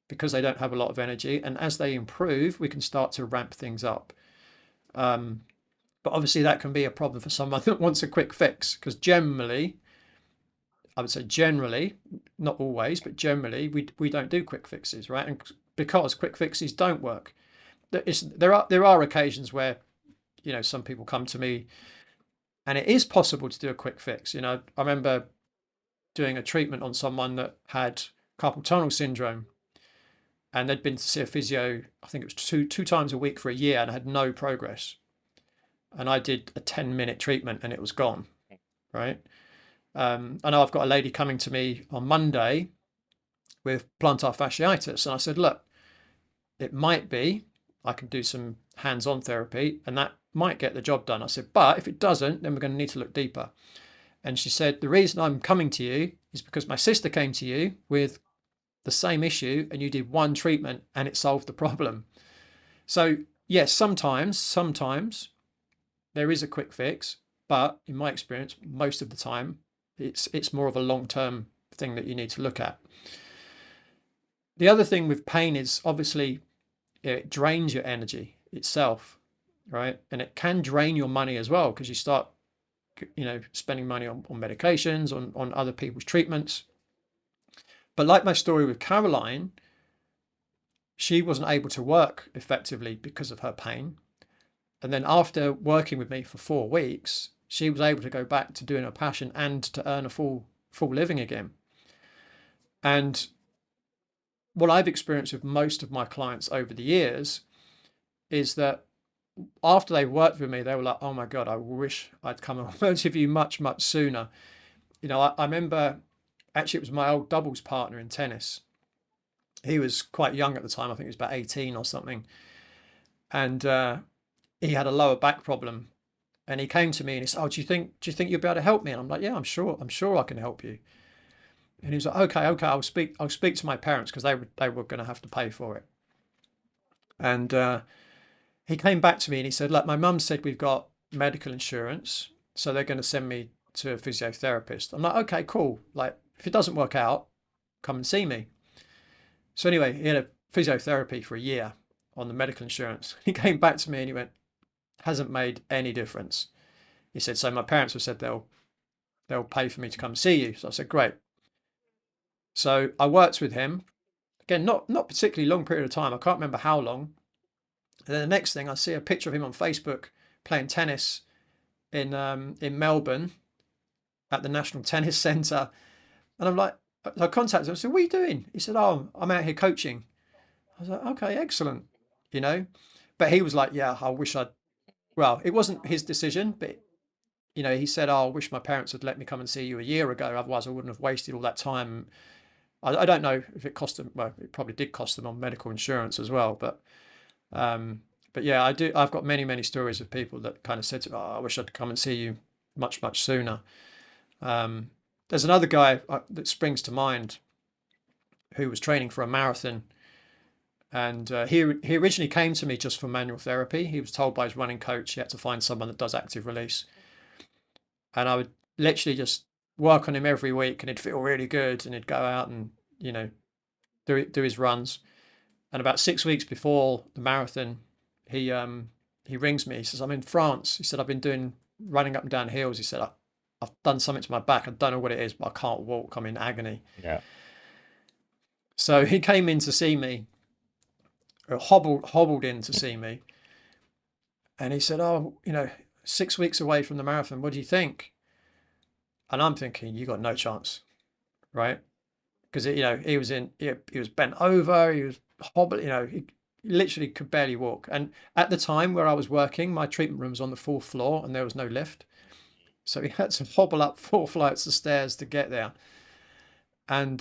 because they don't have a lot of energy. And as they improve, we can start to ramp things up. But obviously that can be a problem for someone that wants a quick fix, because generally, I would say generally, not always, but generally, we don't do quick fixes, right? And because quick fixes don't work. There are occasions where, some people come to me and it is possible to do a quick fix. I remember doing a treatment on someone that had carpal tunnel syndrome, and they'd been to see a physio, I think it was two times a week for a year, and had no progress. And I did a 10-minute treatment and it was gone, right? I know I've got a lady coming to me on Monday with plantar fasciitis, and I said, look, it might be I can do some hands-on therapy and that might get the job done. I said, but if it doesn't, then we're going to need to look deeper. And she said, the reason I'm coming to you is because my sister came to you with the same issue and you did one treatment and it solved the problem. So yes, sometimes there is a quick fix, but in my experience, most of the time, it's more of a long-term thing that you need to look at. The other thing with pain is obviously it drains your energy itself, right? And it can drain your money as well, because you start, spending money on medications, on other people's treatments. But like my story with Caroline, she wasn't able to work effectively because of her pain. And then after working with me for 4 weeks, she was able to go back to doing her passion and to earn a full living again. And what I've experienced with most of my clients over the years is that after they worked with me, they were like, oh my God, I wish I'd come and worked with you much, much sooner. You know, I remember, actually it was my old doubles partner in tennis. He was quite young at the time. I think he was about 18 or something. And he had a lower back problem. And he came to me and he said, oh, do you think you'll be able to help me? And I'm like, yeah, I'm sure I can help you. And he was like, okay, I'll speak to my parents, because they were going to have to pay for it. And he came back to me and he said, look, my mum said we've got medical insurance, so they're going to send me to a physiotherapist. I'm like, okay, cool. Like, if it doesn't work out, come and see me. So anyway, he had a physiotherapy for a year on the medical insurance. He came back to me and he went, hasn't made any difference. He said, so my parents have said they'll pay for me to come see you. So I said, great. So I worked with him again, not particularly long period of time. I can't remember how long. And then the next thing, I see a picture of him on Facebook playing tennis in Melbourne at the National Tennis Centre. And I'm like, I contacted him. I said, what are you doing? He said, oh, I'm out here coaching. I was like, okay, excellent. You know, but he was like, yeah, I wish well, it wasn't his decision, but you know, he said, oh, I wish my parents had let me come and see you a year ago. Otherwise I wouldn't have wasted all that time. I don't know if it cost them. Well, it probably did cost them on medical insurance as well. But yeah, I've got many stories of people that kind of said, oh, I wish I'd come and see you much sooner. There's another guy that springs to mind who was training for a marathon. And he originally came to me just for manual therapy. He was told by his running coach he had to find someone that does active release. And I would literally just work on him every week, and he'd feel really good, and he'd go out and, you know, do his runs. And about 6 weeks before the marathon, he rings me. He says, I'm in France. He said, I've been running up and down hills. He said, I've done something to my back. I don't know what it is, but I can't walk. I'm in agony. Yeah. So he came in to see me, or hobbled in to see me. And he said, oh, you know, 6 weeks away from the marathon, what do you think? And I'm thinking, you got no chance, right? Because, you know, he was bent over, he was hobbling, you know, he literally could barely walk. And at the time where I was working, my treatment room was on the 4th floor and there was no lift. So he had to hobble up 4 flights of stairs to get there. And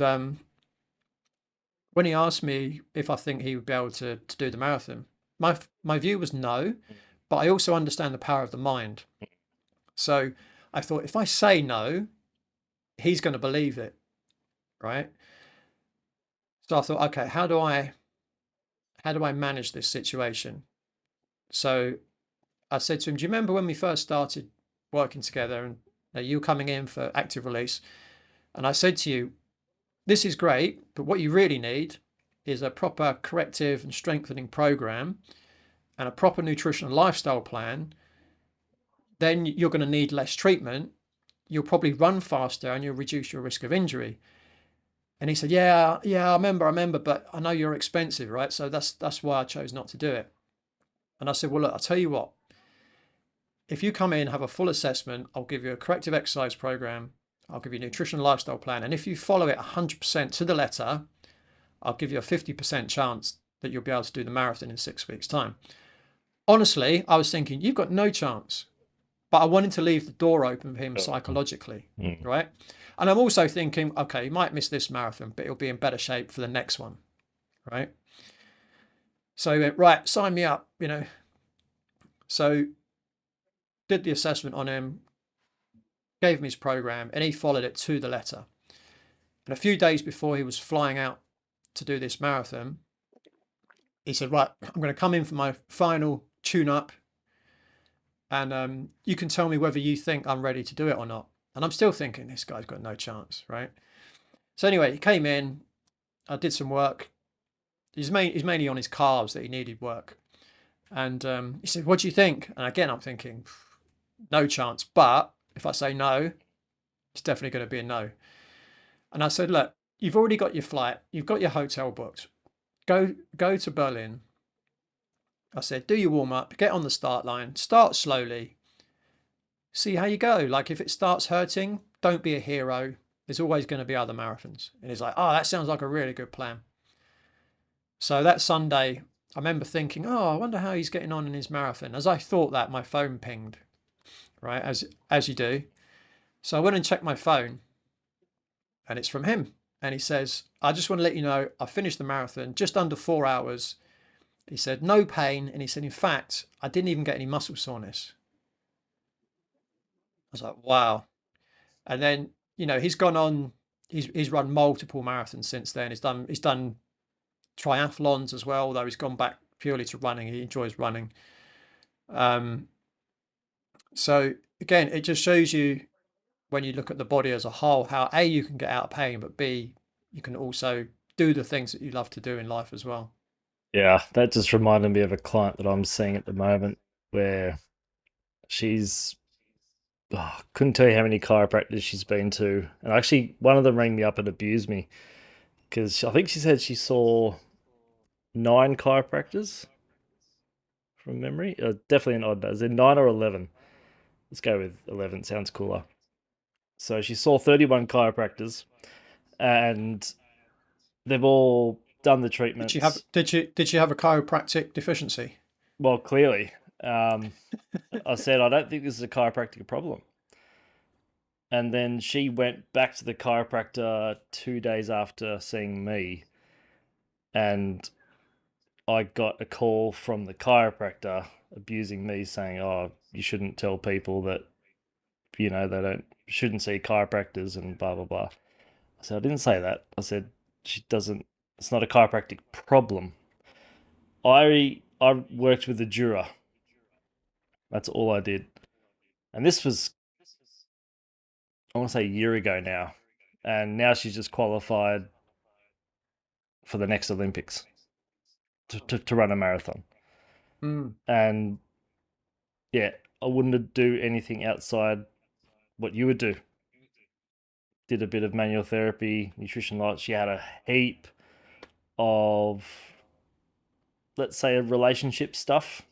when he asked me if I think he would be able to do the marathon, my view was no, but I also understand the power of the mind. So I thought, if I say no, he's going to believe it, right? So I thought, okay, how do I manage this situation? So I said to him, do you remember when we first started working together and you were coming in for active release? And I said to you, this is great, but what you really need is a proper corrective and strengthening program and a proper nutrition and lifestyle plan. Then you're going to need less treatment. You'll probably run faster and you'll reduce your risk of injury. And he said, yeah, I remember, but I know you're expensive, right? So that's why I chose not to do it. And I said, well, look, I'll tell you what. If you come in, have a full assessment, I'll give you a corrective exercise program. I'll give you a nutrition and lifestyle plan. And if you follow it 100% to the letter, I'll give you a 50% chance that you'll be able to do the marathon in 6 weeks' time. Honestly, I was thinking, you've got no chance. But I wanted to leave the door open for him psychologically, right? And I'm also thinking, okay, he might miss this marathon, but he'll be in better shape for the next one, right? So he went, right, sign me up, you know. So did the assessment on him, gave him his program, and he followed it to the letter. And a few days before he was flying out to do this marathon, he said, right, I'm going to come in for my final tune-up, and you can tell me whether you think I'm ready to do it or not. And I'm still thinking, this guy's got no chance, right? So anyway, he came in, I did some work. He's mainly on his calves that he needed work. And he said, what do you think? And again, I'm thinking, no chance. But if I say no, it's definitely going to be a no. And I said, look, you've already got your flight. You've got your hotel booked. go to Berlin. I said, do your warm up, get on the start line, start slowly, see how you go. Like if it starts hurting, don't be a hero. There's always going to be other marathons. And he's like, oh, that sounds like a really good plan. So that Sunday, I remember thinking, oh, I wonder how he's getting on in his marathon. As I thought that, my phone pinged, right, as you do. So I went and checked my phone, and it's from him. And he says, I just want to let you know, I finished the marathon just under 4 hours. He said, no pain. And he said, in fact, I didn't even get any muscle soreness. I was like, wow. And then, you know, he's gone on, he's run multiple marathons since then. He's done triathlons as well, although he's gone back purely to running. He enjoys running. So again, it just shows you, when you look at the body as a whole, how A, you can get out of pain, but B, you can also do the things that you love to do in life as well. Yeah, that just reminded me of a client that I'm seeing at the moment where she's couldn't tell you how many chiropractors she's been to. And actually, one of them rang me up and abused me because I think she said she saw 9 chiropractors from memory. Definitely an odd, is it 9 or 11? Let's go with 11, sounds cooler. So she saw 31 chiropractors and they've all done the treatments. Did she have a chiropractic deficiency? Well, clearly. I said, I don't think this is a chiropractic problem. And then she went back to the chiropractor 2 days after seeing me. And I got a call from the chiropractor abusing me, saying, oh, you shouldn't tell people that, you know, they shouldn't see chiropractors and blah, blah, blah. I said, I didn't say that. I said, it's not a chiropractic problem. I worked with a juror. That's all I did. And this was, I want to say, a year ago now. And now she's just qualified for the next Olympics to run a marathon. And yeah, I wouldn't do anything outside what you would do. Did a bit of manual therapy, nutrition light. She had a heap of, let's say, relationship stuff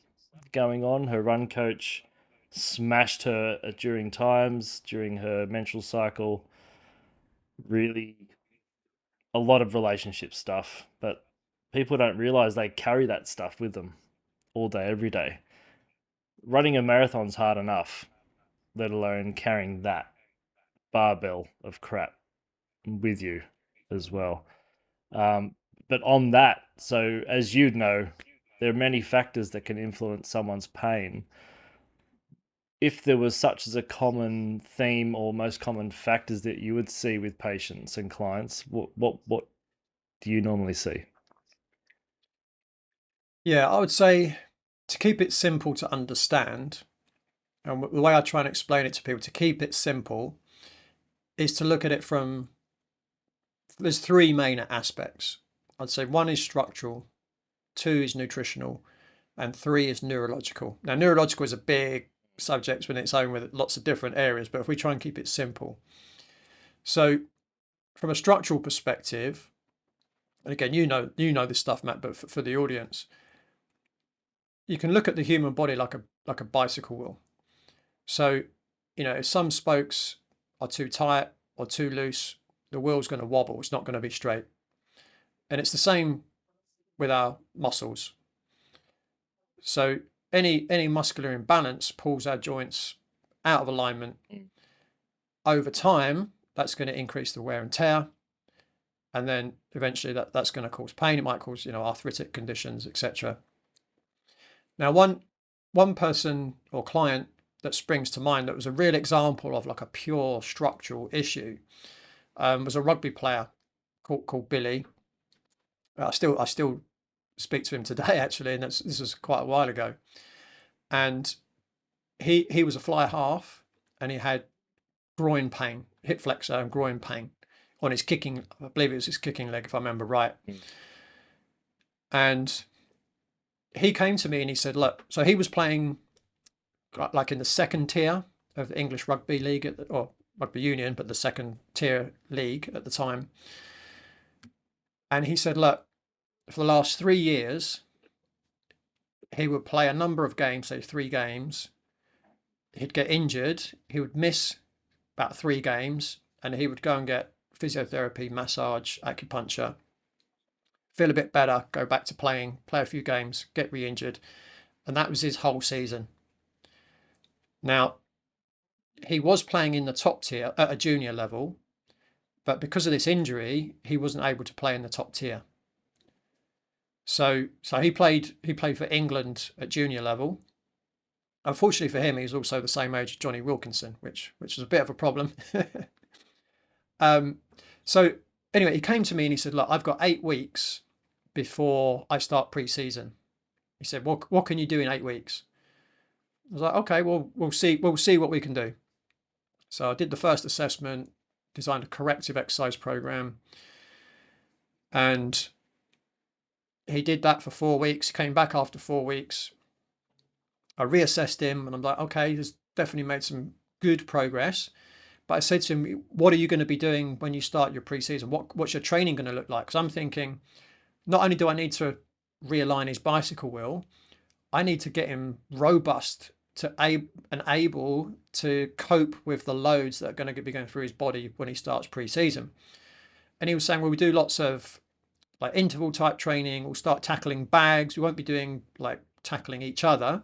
going on. Her run coach smashed her during her menstrual cycle. Really a lot of relationship stuff, but people don't realize they carry that stuff with them all day, every day. Running a marathon's hard enough, let alone carrying that barbell of crap with you as well. But on that, so as you know, there are many factors that can influence someone's pain. If there was such as a common theme or most common factors that you would see with patients and clients, what do you normally see? Yeah, I would say, to keep it simple to understand, and the way I try and explain it to people, to keep it simple, is to look at it from, there's 3 main aspects. I'd say 1 is structural, 2 is nutritional, and 3 is neurological. Now, neurological is a big subject in its own with lots of different areas, but if we try and keep it simple. So from a structural perspective, and again, you know this stuff, Matt, but for the audience, you can look at the human body like a bicycle wheel. So, you know, if some spokes are too tight or too loose, the wheel's going to wobble. It's not going to be straight. And it's the same with our muscles. So any muscular imbalance pulls our joints out of alignment. Over time, that's going to increase the wear and tear. And then eventually that's going to cause pain. It might cause, you know, arthritic conditions, etc. Now, one person or client that springs to mind that was a real example of like a pure structural issue was a rugby player called Billy. I still speak to him today, actually, and this was quite a while ago. And he was a fly half, and he had groin pain, hip flexor and groin pain on his kicking. I believe it was his kicking leg, if I remember right. And he came to me and he said, look, so he was playing like in the 2nd tier of the English Rugby League, or Rugby Union, but the 2nd tier league at the time. And he said, look, for the last 3 years, he would play a number of games, say 3 games. He'd get injured. He would miss about 3 games, and he would go and get physiotherapy, massage, acupuncture, feel a bit better, go back to playing, play a few games, get re-injured. And that was his whole season. Now, he was playing in the top tier at a junior level, but because of this injury, he wasn't able to play in the top tier. So he played for England at junior level. Unfortunately for him, he was also the same age as Johnny Wilkinson, which was a bit of a problem. So anyway, he came to me and he said, "Look, I've got 8 weeks before I start pre-season." He said, "What can you do in 8 weeks?" I was like, "Okay, well, we'll see what we can do." So I did the first assessment, designed a corrective exercise program, and he did that for 4 weeks. He came back after 4 weeks. I reassessed him and I'm like, okay, he's definitely made some good progress. But I said to him, what are you going to be doing when you start your pre-season? What's your training going to look like? Because I'm thinking, not only do I need to realign his bicycle wheel, I need to get him robust and able to cope with the loads that are going to be going through his body when he starts pre-season. And he was saying, well, we do lots of like interval type training. We'll start tackling bags. We won't be doing like tackling each other.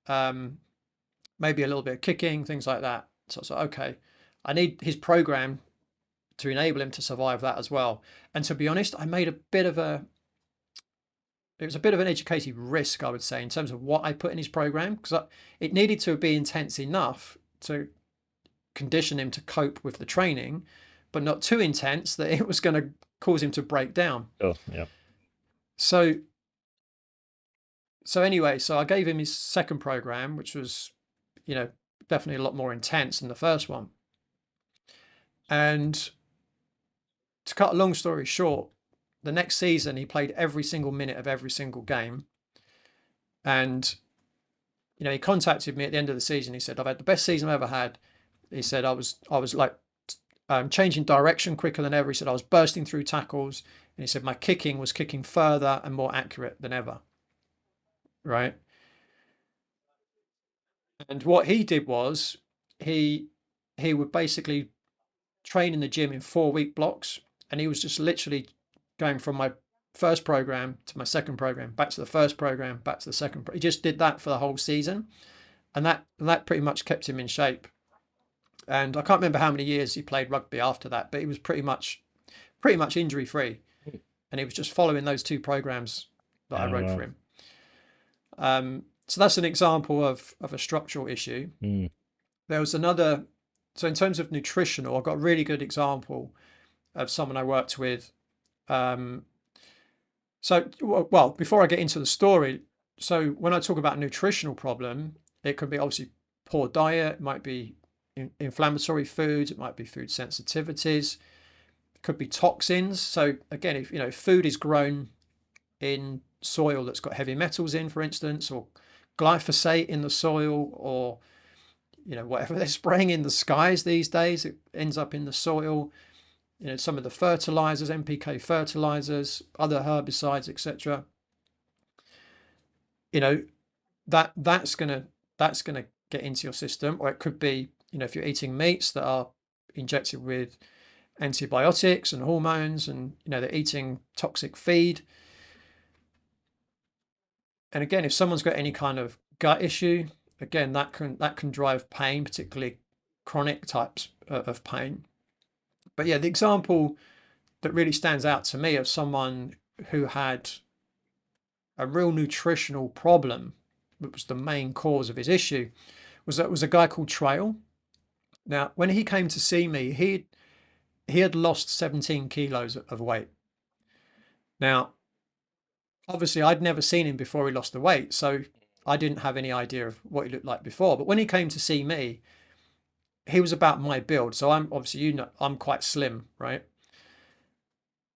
Maybe a little bit of kicking, things like that. So I was like, okay, I need his program to enable him to survive that as well. And to be honest, I made it was a bit of an educated risk, I would say, in terms of what I put in his program, because it needed to be intense enough to condition him to cope with the training, but not too intense that it was going to cause him to break down. Oh, yeah. So anyway, so I gave him his second program, which was, definitely a lot more intense than the first one. And to cut a long story short, the next season he played every single minute of every single game. And, he contacted me at the end of the season. He said, "I've had the best season I've ever had." He said, I was like changing direction quicker than ever. He said, I was bursting through tackles. And he said, my kicking was kicking further and more accurate than ever. Right. And what he did was he would basically train in the gym in 4-week blocks. And he was just literally going from my first program to my second program, back to the first program, back to the second. He just did that for the whole season. And that pretty much kept him in shape. And I can't remember how many years he played rugby after that, but he was pretty much injury free. And he was just following those 2 programs that I wrote for him. So that's an example of a structural issue. There was another. So in terms of nutritional, I've got a really good example of someone I worked with. Before I get into the story, so when I talk about a nutritional problem, it could be obviously poor diet, it might be inflammatory foods, it might be food sensitivities, it could be toxins. So again, if food is grown in soil that's got heavy metals in, for instance, or glyphosate in the soil, or whatever they're spraying in the skies these days, it ends up in the soil. Some of the fertilizers, NPK fertilizers, other herbicides, etc. That's gonna get into your system. Or it could be, if you're eating meats that are injected with antibiotics and hormones, and they're eating toxic feed. And again, if someone's got any kind of gut issue, again, that can drive pain, particularly chronic types of pain. But yeah, the example that really stands out to me of someone who had a real nutritional problem, which was the main cause of his issue, was a guy called Trail. Now, when he came to see me, he had lost 17 kilos of weight. Now, obviously, I'd never seen him before he lost the weight, so I didn't have any idea of what he looked like before. But when he came to see me, he was about my build. So I'm obviously, I'm quite slim, right?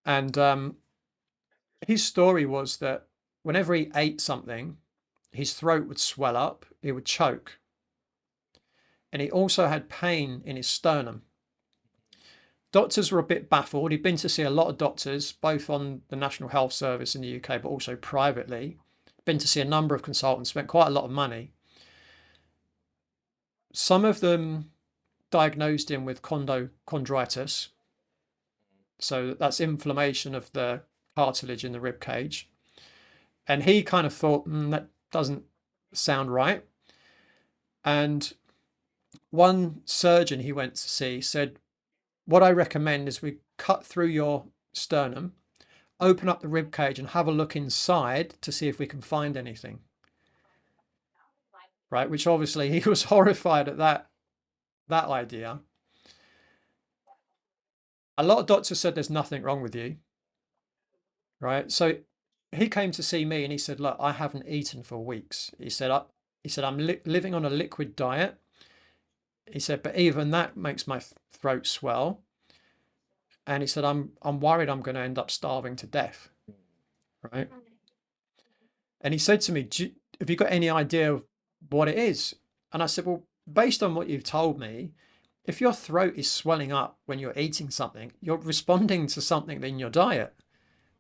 And his story was that whenever he ate something, his throat would swell up, he would choke. And he also had pain in his sternum. doctors were a bit baffled. He'd been to see a lot of doctors, both on the National Health Service in the UK, but also privately. Been to see a number of consultants, spent quite a lot of money. Some of them diagnosed him with chondritis. So that's inflammation of the cartilage in the rib cage. And he kind of thought, that doesn't sound right. And one surgeon he went to see said, what I recommend is we cut through your sternum, open up the rib cage and have a look inside to see if we can find anything. Right, which obviously he was horrified at that idea. A lot of doctors said there's nothing wrong with you. Right, so he came to see me and he said, look, I haven't eaten for weeks. He said, I'm living on a liquid diet. He said, but even that makes my throat swell. And he said, I'm worried I'm going to end up starving to death. Right. And he said to me, have you got any idea of what it is? And I said, well, based on what you've told me, if your throat is swelling up when you're eating something, you're responding to something in your diet.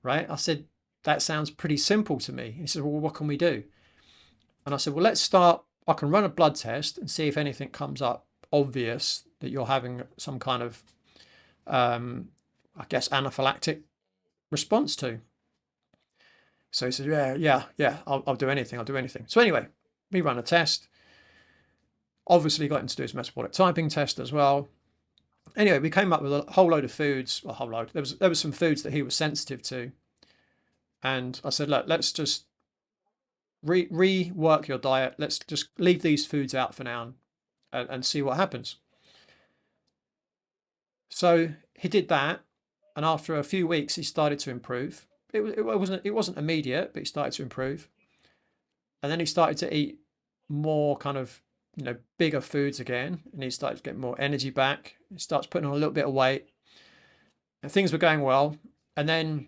Right. I said, that sounds pretty simple to me. He said, well, what can we do? And I said, well, let's start. I can run a blood test and see if anything comes up obvious that you're having some kind of, I guess, anaphylactic response to. So he said, yeah, I'll do anything. I'll do anything. So anyway, we ran a test. Obviously got him to do his metabolic typing test as well. Anyway, we came up with a whole load of foods, a whole load. There was some foods that he was sensitive to. And I said, look, let's just rework your diet. Let's just leave these foods out for now and see what happens. So he did that. And after a few weeks, he started to improve. It wasn't immediate, but he started to improve. And then he started to eat more kind of, bigger foods again. And he started to get more energy back. He starts putting on a little bit of weight. And things were going well. And then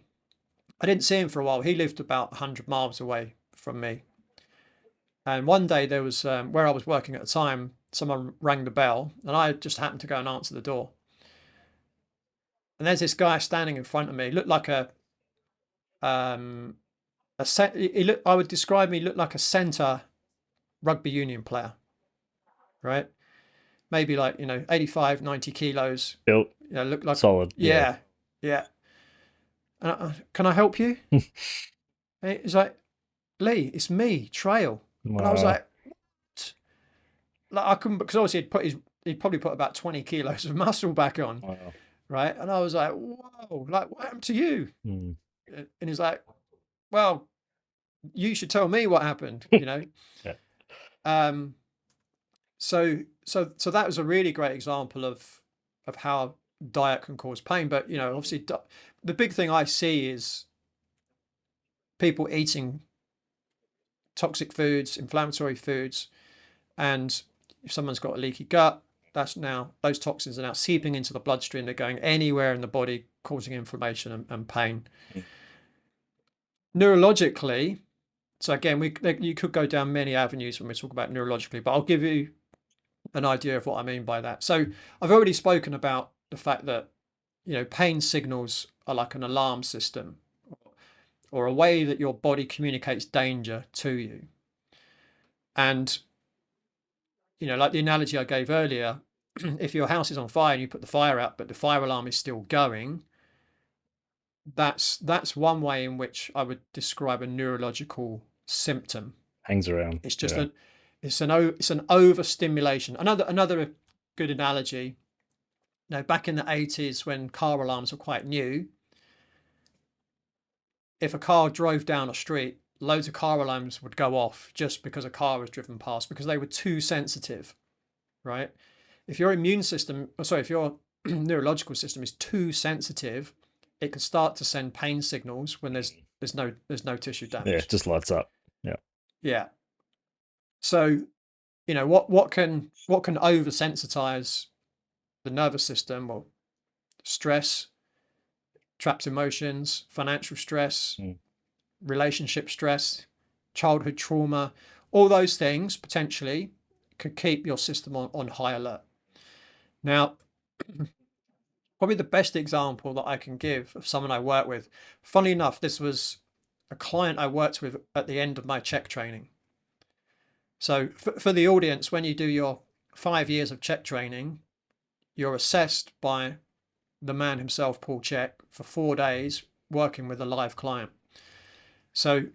I didn't see him for a while. He lived about 100 miles away from me. And one day there was, where I was working at the time, someone rang the bell and I just happened to go and answer the door. And there's this guy standing in front of me. He looked like I would describe him, he looked like a centre rugby union player, right? Maybe like, 85, 90 kilos. Built. Looked like solid. Yeah. And can I help you? He's like, Leigh, it's me, Trail. Wow. And I was like, what? Like I couldn't, because obviously he'd probably put about 20 kilos of muscle back on. Wow. Right. And I was like, whoa, like what happened to you? Mm. And he's like, well, you should tell me what happened, Yeah. So that was a really great example of how diet can cause pain. But, obviously the big thing I see is people eating toxic foods, inflammatory foods. And if someone's got a leaky gut, those toxins are now seeping into the bloodstream. They're going anywhere in the body, causing inflammation and pain. Mm. Neurologically, so again, you could go down many avenues when we talk about neurologically, but I'll give you an idea of what I mean by that. So I've already spoken about the fact that, pain signals are like an alarm system or a way that your body communicates danger to you. And, like the analogy I gave earlier, if your house is on fire and you put the fire out, but the fire alarm is still going, that's one way in which I would describe a neurological symptom. Hangs around. It's just it's an overstimulation. Another good analogy. Back in the 80s when car alarms were quite new, if a car drove down a street, loads of car alarms would go off just because a car was driven past because they were too sensitive, right? If your if your neurological system is too sensitive, it can start to send pain signals when there's no tissue damage. Yeah, it just lights up. Yeah. So, what can oversensitize the nervous system? Well, stress, trapped emotions, financial stress, relationship stress, childhood trauma, all those things potentially could keep your system on high alert. Now, probably the best example that I can give of someone I work with. Funny enough, this was a client I worked with at the end of my CHEK training. So for the audience, when you do your 5 years of CHEK training, you're assessed by the man himself, Paul CHEK, for 4 days working with a live client. So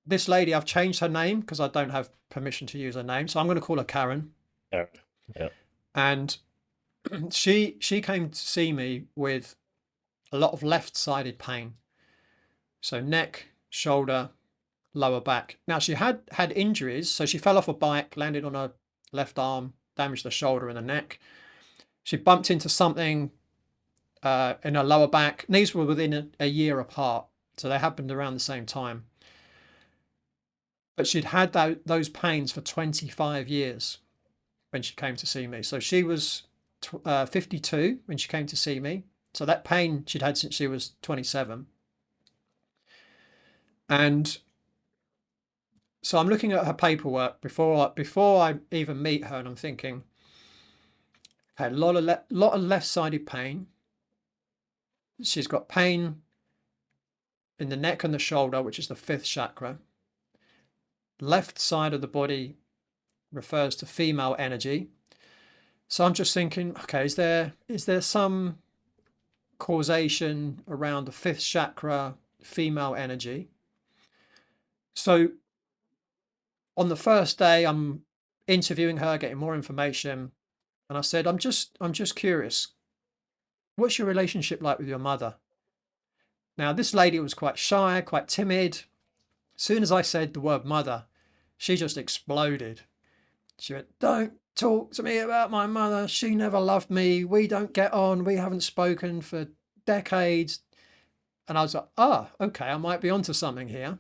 this lady, I've changed her name because I don't have permission to use her name. So I'm going to call her Karen. Yeah. Yeah. And she came to see me with a lot of left-sided pain. So neck, shoulder, lower back. Now she had injuries. So she fell off a bike, landed on her left arm, damaged the shoulder and the neck. She bumped into something in her lower back. These were within a year apart. So they happened around the same time. But she'd had those pains for 25 years when she came to see me. So she was 52 when she came to see me. So that pain she'd had since she was 27. And so I'm looking at her paperwork before I even meet her, and I'm thinking, okay, a lot of left-sided pain. She's got pain in the neck and the shoulder, which is the fifth chakra. Left side of the body refers to female energy. So I'm just thinking, okay, is there some causation around the fifth chakra, female energy? So on the first day, I'm interviewing her, getting more information, and I said, I'm just curious, what's your relationship like with your mother? Now, this lady was quite shy, quite timid. As soon as I said the word mother, she just exploded. She went, don't talk to me about my mother. She never loved me. We don't get on. We haven't spoken for decades. And I was like, okay, I might be onto something here.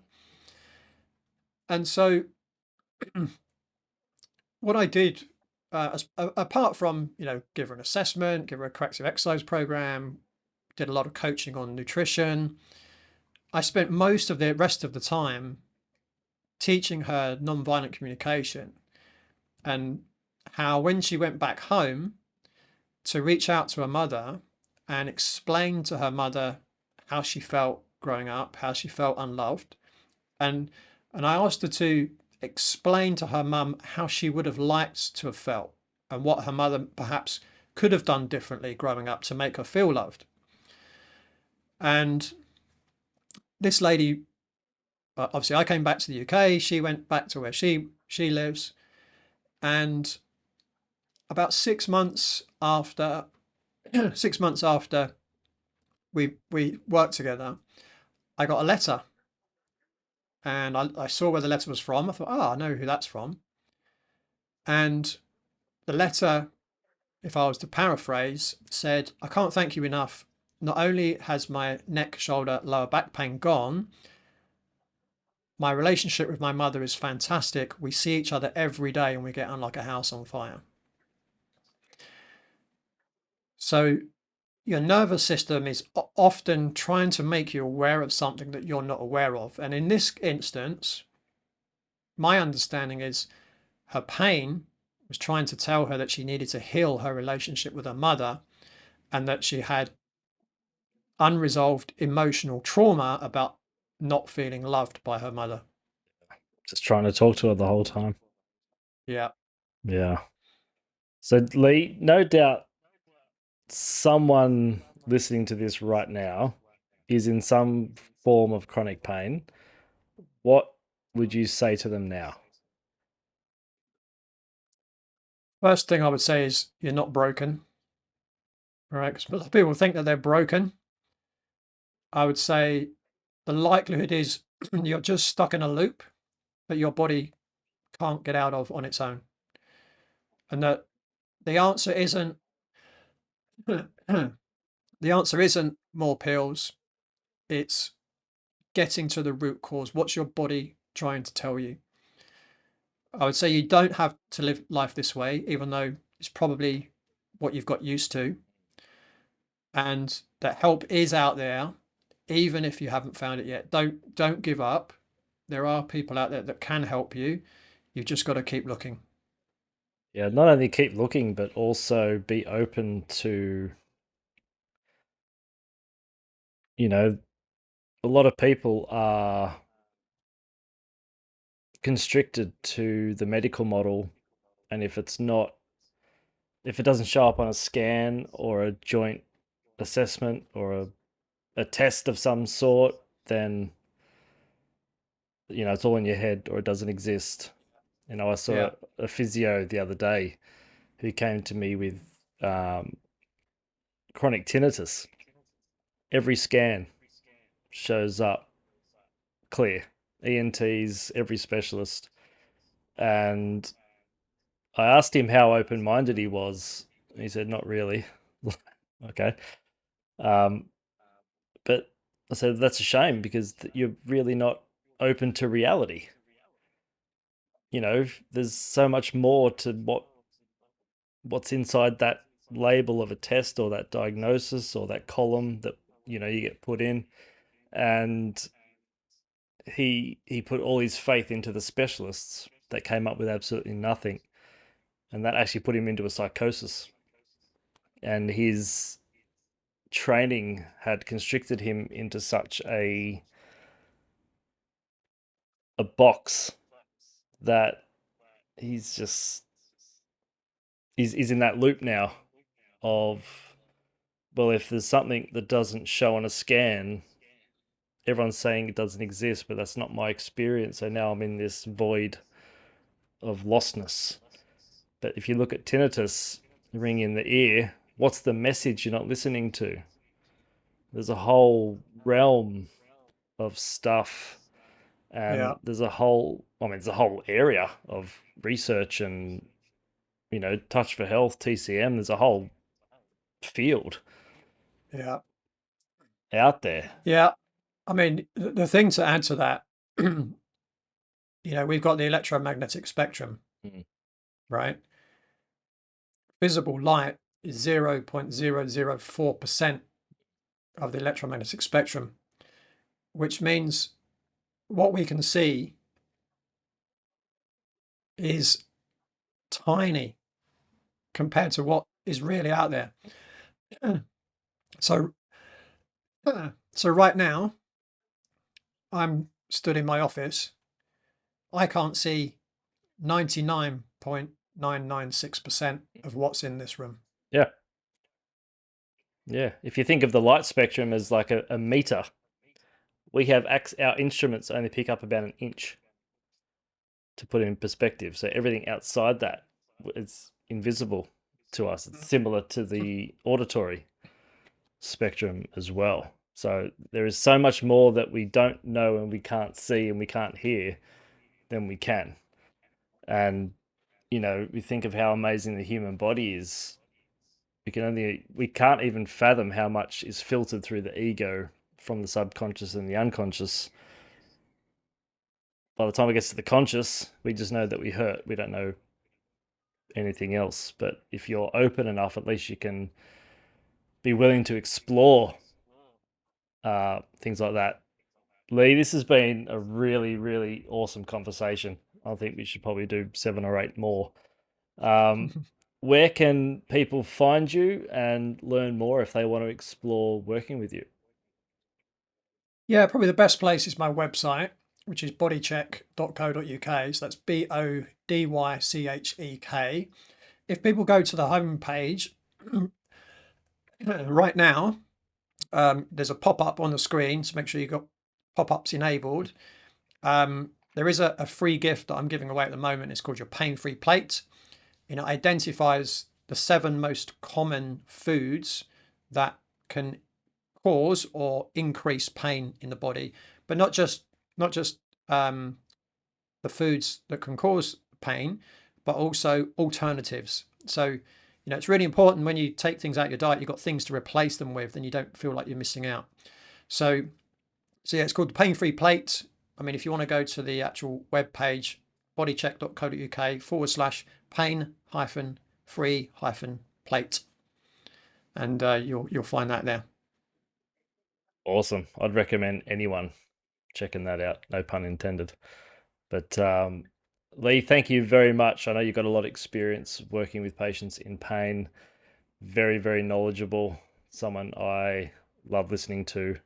And so what I did, apart from, give her an assessment, give her a corrective exercise program, did a lot of coaching on nutrition, I spent most of the rest of the time teaching her nonviolent communication, and how when she went back home to reach out to her mother and explain to her mother how she felt growing up, how she felt unloved. And I asked her to explain to her mum how she would have liked to have felt and what her mother perhaps could have done differently growing up to make her feel loved. And this lady, obviously I came back to the UK, she went back to where she lives, and about 6 months after 6 months after we worked together, I got a letter, and I saw where the letter was from. I thought, I know who that's from. And the letter, if I was to paraphrase, said, I can't thank you enough. Not only has my neck, shoulder, lower back pain gone, my relationship with my mother is fantastic. We see each other every day and we get on like a house on fire. So your nervous system is often trying to make you aware of something that you're not aware of. And in this instance, my understanding is her pain was trying to tell her that she needed to heal her relationship with her mother, and that she had unresolved emotional trauma about not feeling loved by her mother. Just trying to talk to her the whole time. Yeah. Yeah. So Leigh, no doubt someone listening to this right now is in some form of chronic pain. What would you say to them now? First thing I would say is you're not broken. All right. Because a lot of people think that they're broken. I would say the likelihood is you're just stuck in a loop that your body can't get out of on its own. And that the answer isn't the answer isn't more pills. It's getting to the root cause. What's your body trying to tell you? I would say you don't have to live life this way, even though it's probably what you've got used to. And that help is out there, even if you haven't found it yet. Don't give up. There are people out there that can help you. You've just got to keep looking. Yeah, not only keep looking, but also be open to you know, a lot of people are constricted to the medical model, and if it doesn't show up on a scan or a joint assessment or a test of some sort, then it's all in your head or it doesn't exist. I saw Yeah. a physio the other day who came to me with um, chronic tinnitus. Every scan shows up clear. ENTs, every specialist. And I asked him how open minded he was. He said, not really. Okay. Um, but I said, that's a shame because you're really not open to reality. There's so much more to what's inside that label of a test or that diagnosis or that column that you get put in. And he put all his faith into the specialists that came up with absolutely nothing, and that actually put him into a psychosis. And his training had constricted him into such a box that he's just he's in that loop now of, well, if there's something that doesn't show on a scan, everyone's saying it doesn't exist, but that's not my experience. So now I'm in this void of lostness. But if you look at tinnitus, ring in the ear, what's the message you're not listening to? There's a whole realm of stuff, Yeah. and there's a whole area of research and, Touch for Health, TCM. There's a whole field Yeah. out there. Yeah. I mean, the thing to add to that, we've got the electromagnetic spectrum, Mm. right? Visible light is 0.004% of the electromagnetic spectrum, which means what we can see is tiny compared to what is really out there. So, so right now, I'm stood in my office. I can't see 99.996% of what's in this room. Yeah. Yeah. If you think of the light spectrum as like a meter, we have our instruments only pick up about an inch, to put it in perspective. So everything outside that is invisible to us. It's similar to the auditory spectrum as well. So there is so much more that we don't know and we can't see and we can't hear than we can. And we think of how amazing the human body is. We can't even fathom how much is filtered through the ego from the subconscious and the unconscious. By the time it gets to the conscious, we just know that we hurt. We don't know anything else. But if you're open enough, at least you can be willing to explore things like that. Leigh, this has been a really, really awesome conversation. I think we should probably do 7 or 8 more. Where can people find you and learn more if they want to explore working with you? Yeah, probably the best place is my website, which is bodychek.co.uk. So that's BODYCHEK. If people go to the home page right now, there's a pop-up on the screen, so make sure you've got pop-ups enabled. There is a free gift that I'm giving away at the moment. It's called your pain-free plate. It identifies the 7 most common foods that can cause or increase pain in the body, but not just the foods that can cause pain, but also alternatives. So, it's really important when you take things out of your diet, you've got things to replace them with, then you don't feel like you're missing out. So yeah, it's called the Pain-Free Plate. I mean, if you want to go to the actual web page, bodychek.co.uk/pain-free-plate, and you'll find that there. Awesome. I'd recommend anyone checking that out. No pun intended. But Leigh, thank you very much. I know you've got a lot of experience working with patients in pain. Very, very knowledgeable. Someone I love listening to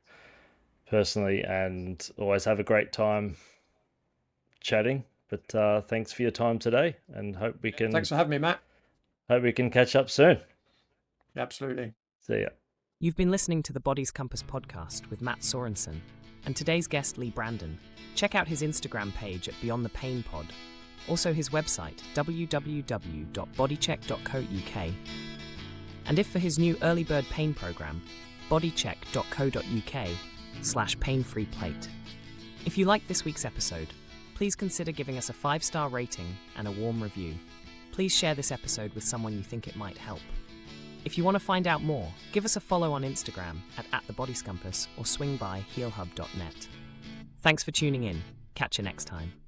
personally, and always have a great time chatting. But thanks for your time today, and Thanks for having me, Matt. hope we can catch up soon. Absolutely. See ya. You've been listening to the Body's Compass podcast with Matt Sorensen and today's guest, Leigh Brandon. Check out his Instagram page at Beyond the Pain Pod. Also his website, www.bodycheck.co.uk. And if for his new early bird pain program, bodycheck.co.uk/pain-free-plate. If you liked this week's episode, please consider giving us a 5-star rating and a warm review. Please share this episode with someone you think it might help. If you want to find out more, give us a follow on Instagram at @thebodyscompass or swing by healhub.net. Thanks for tuning in. Catch you next time.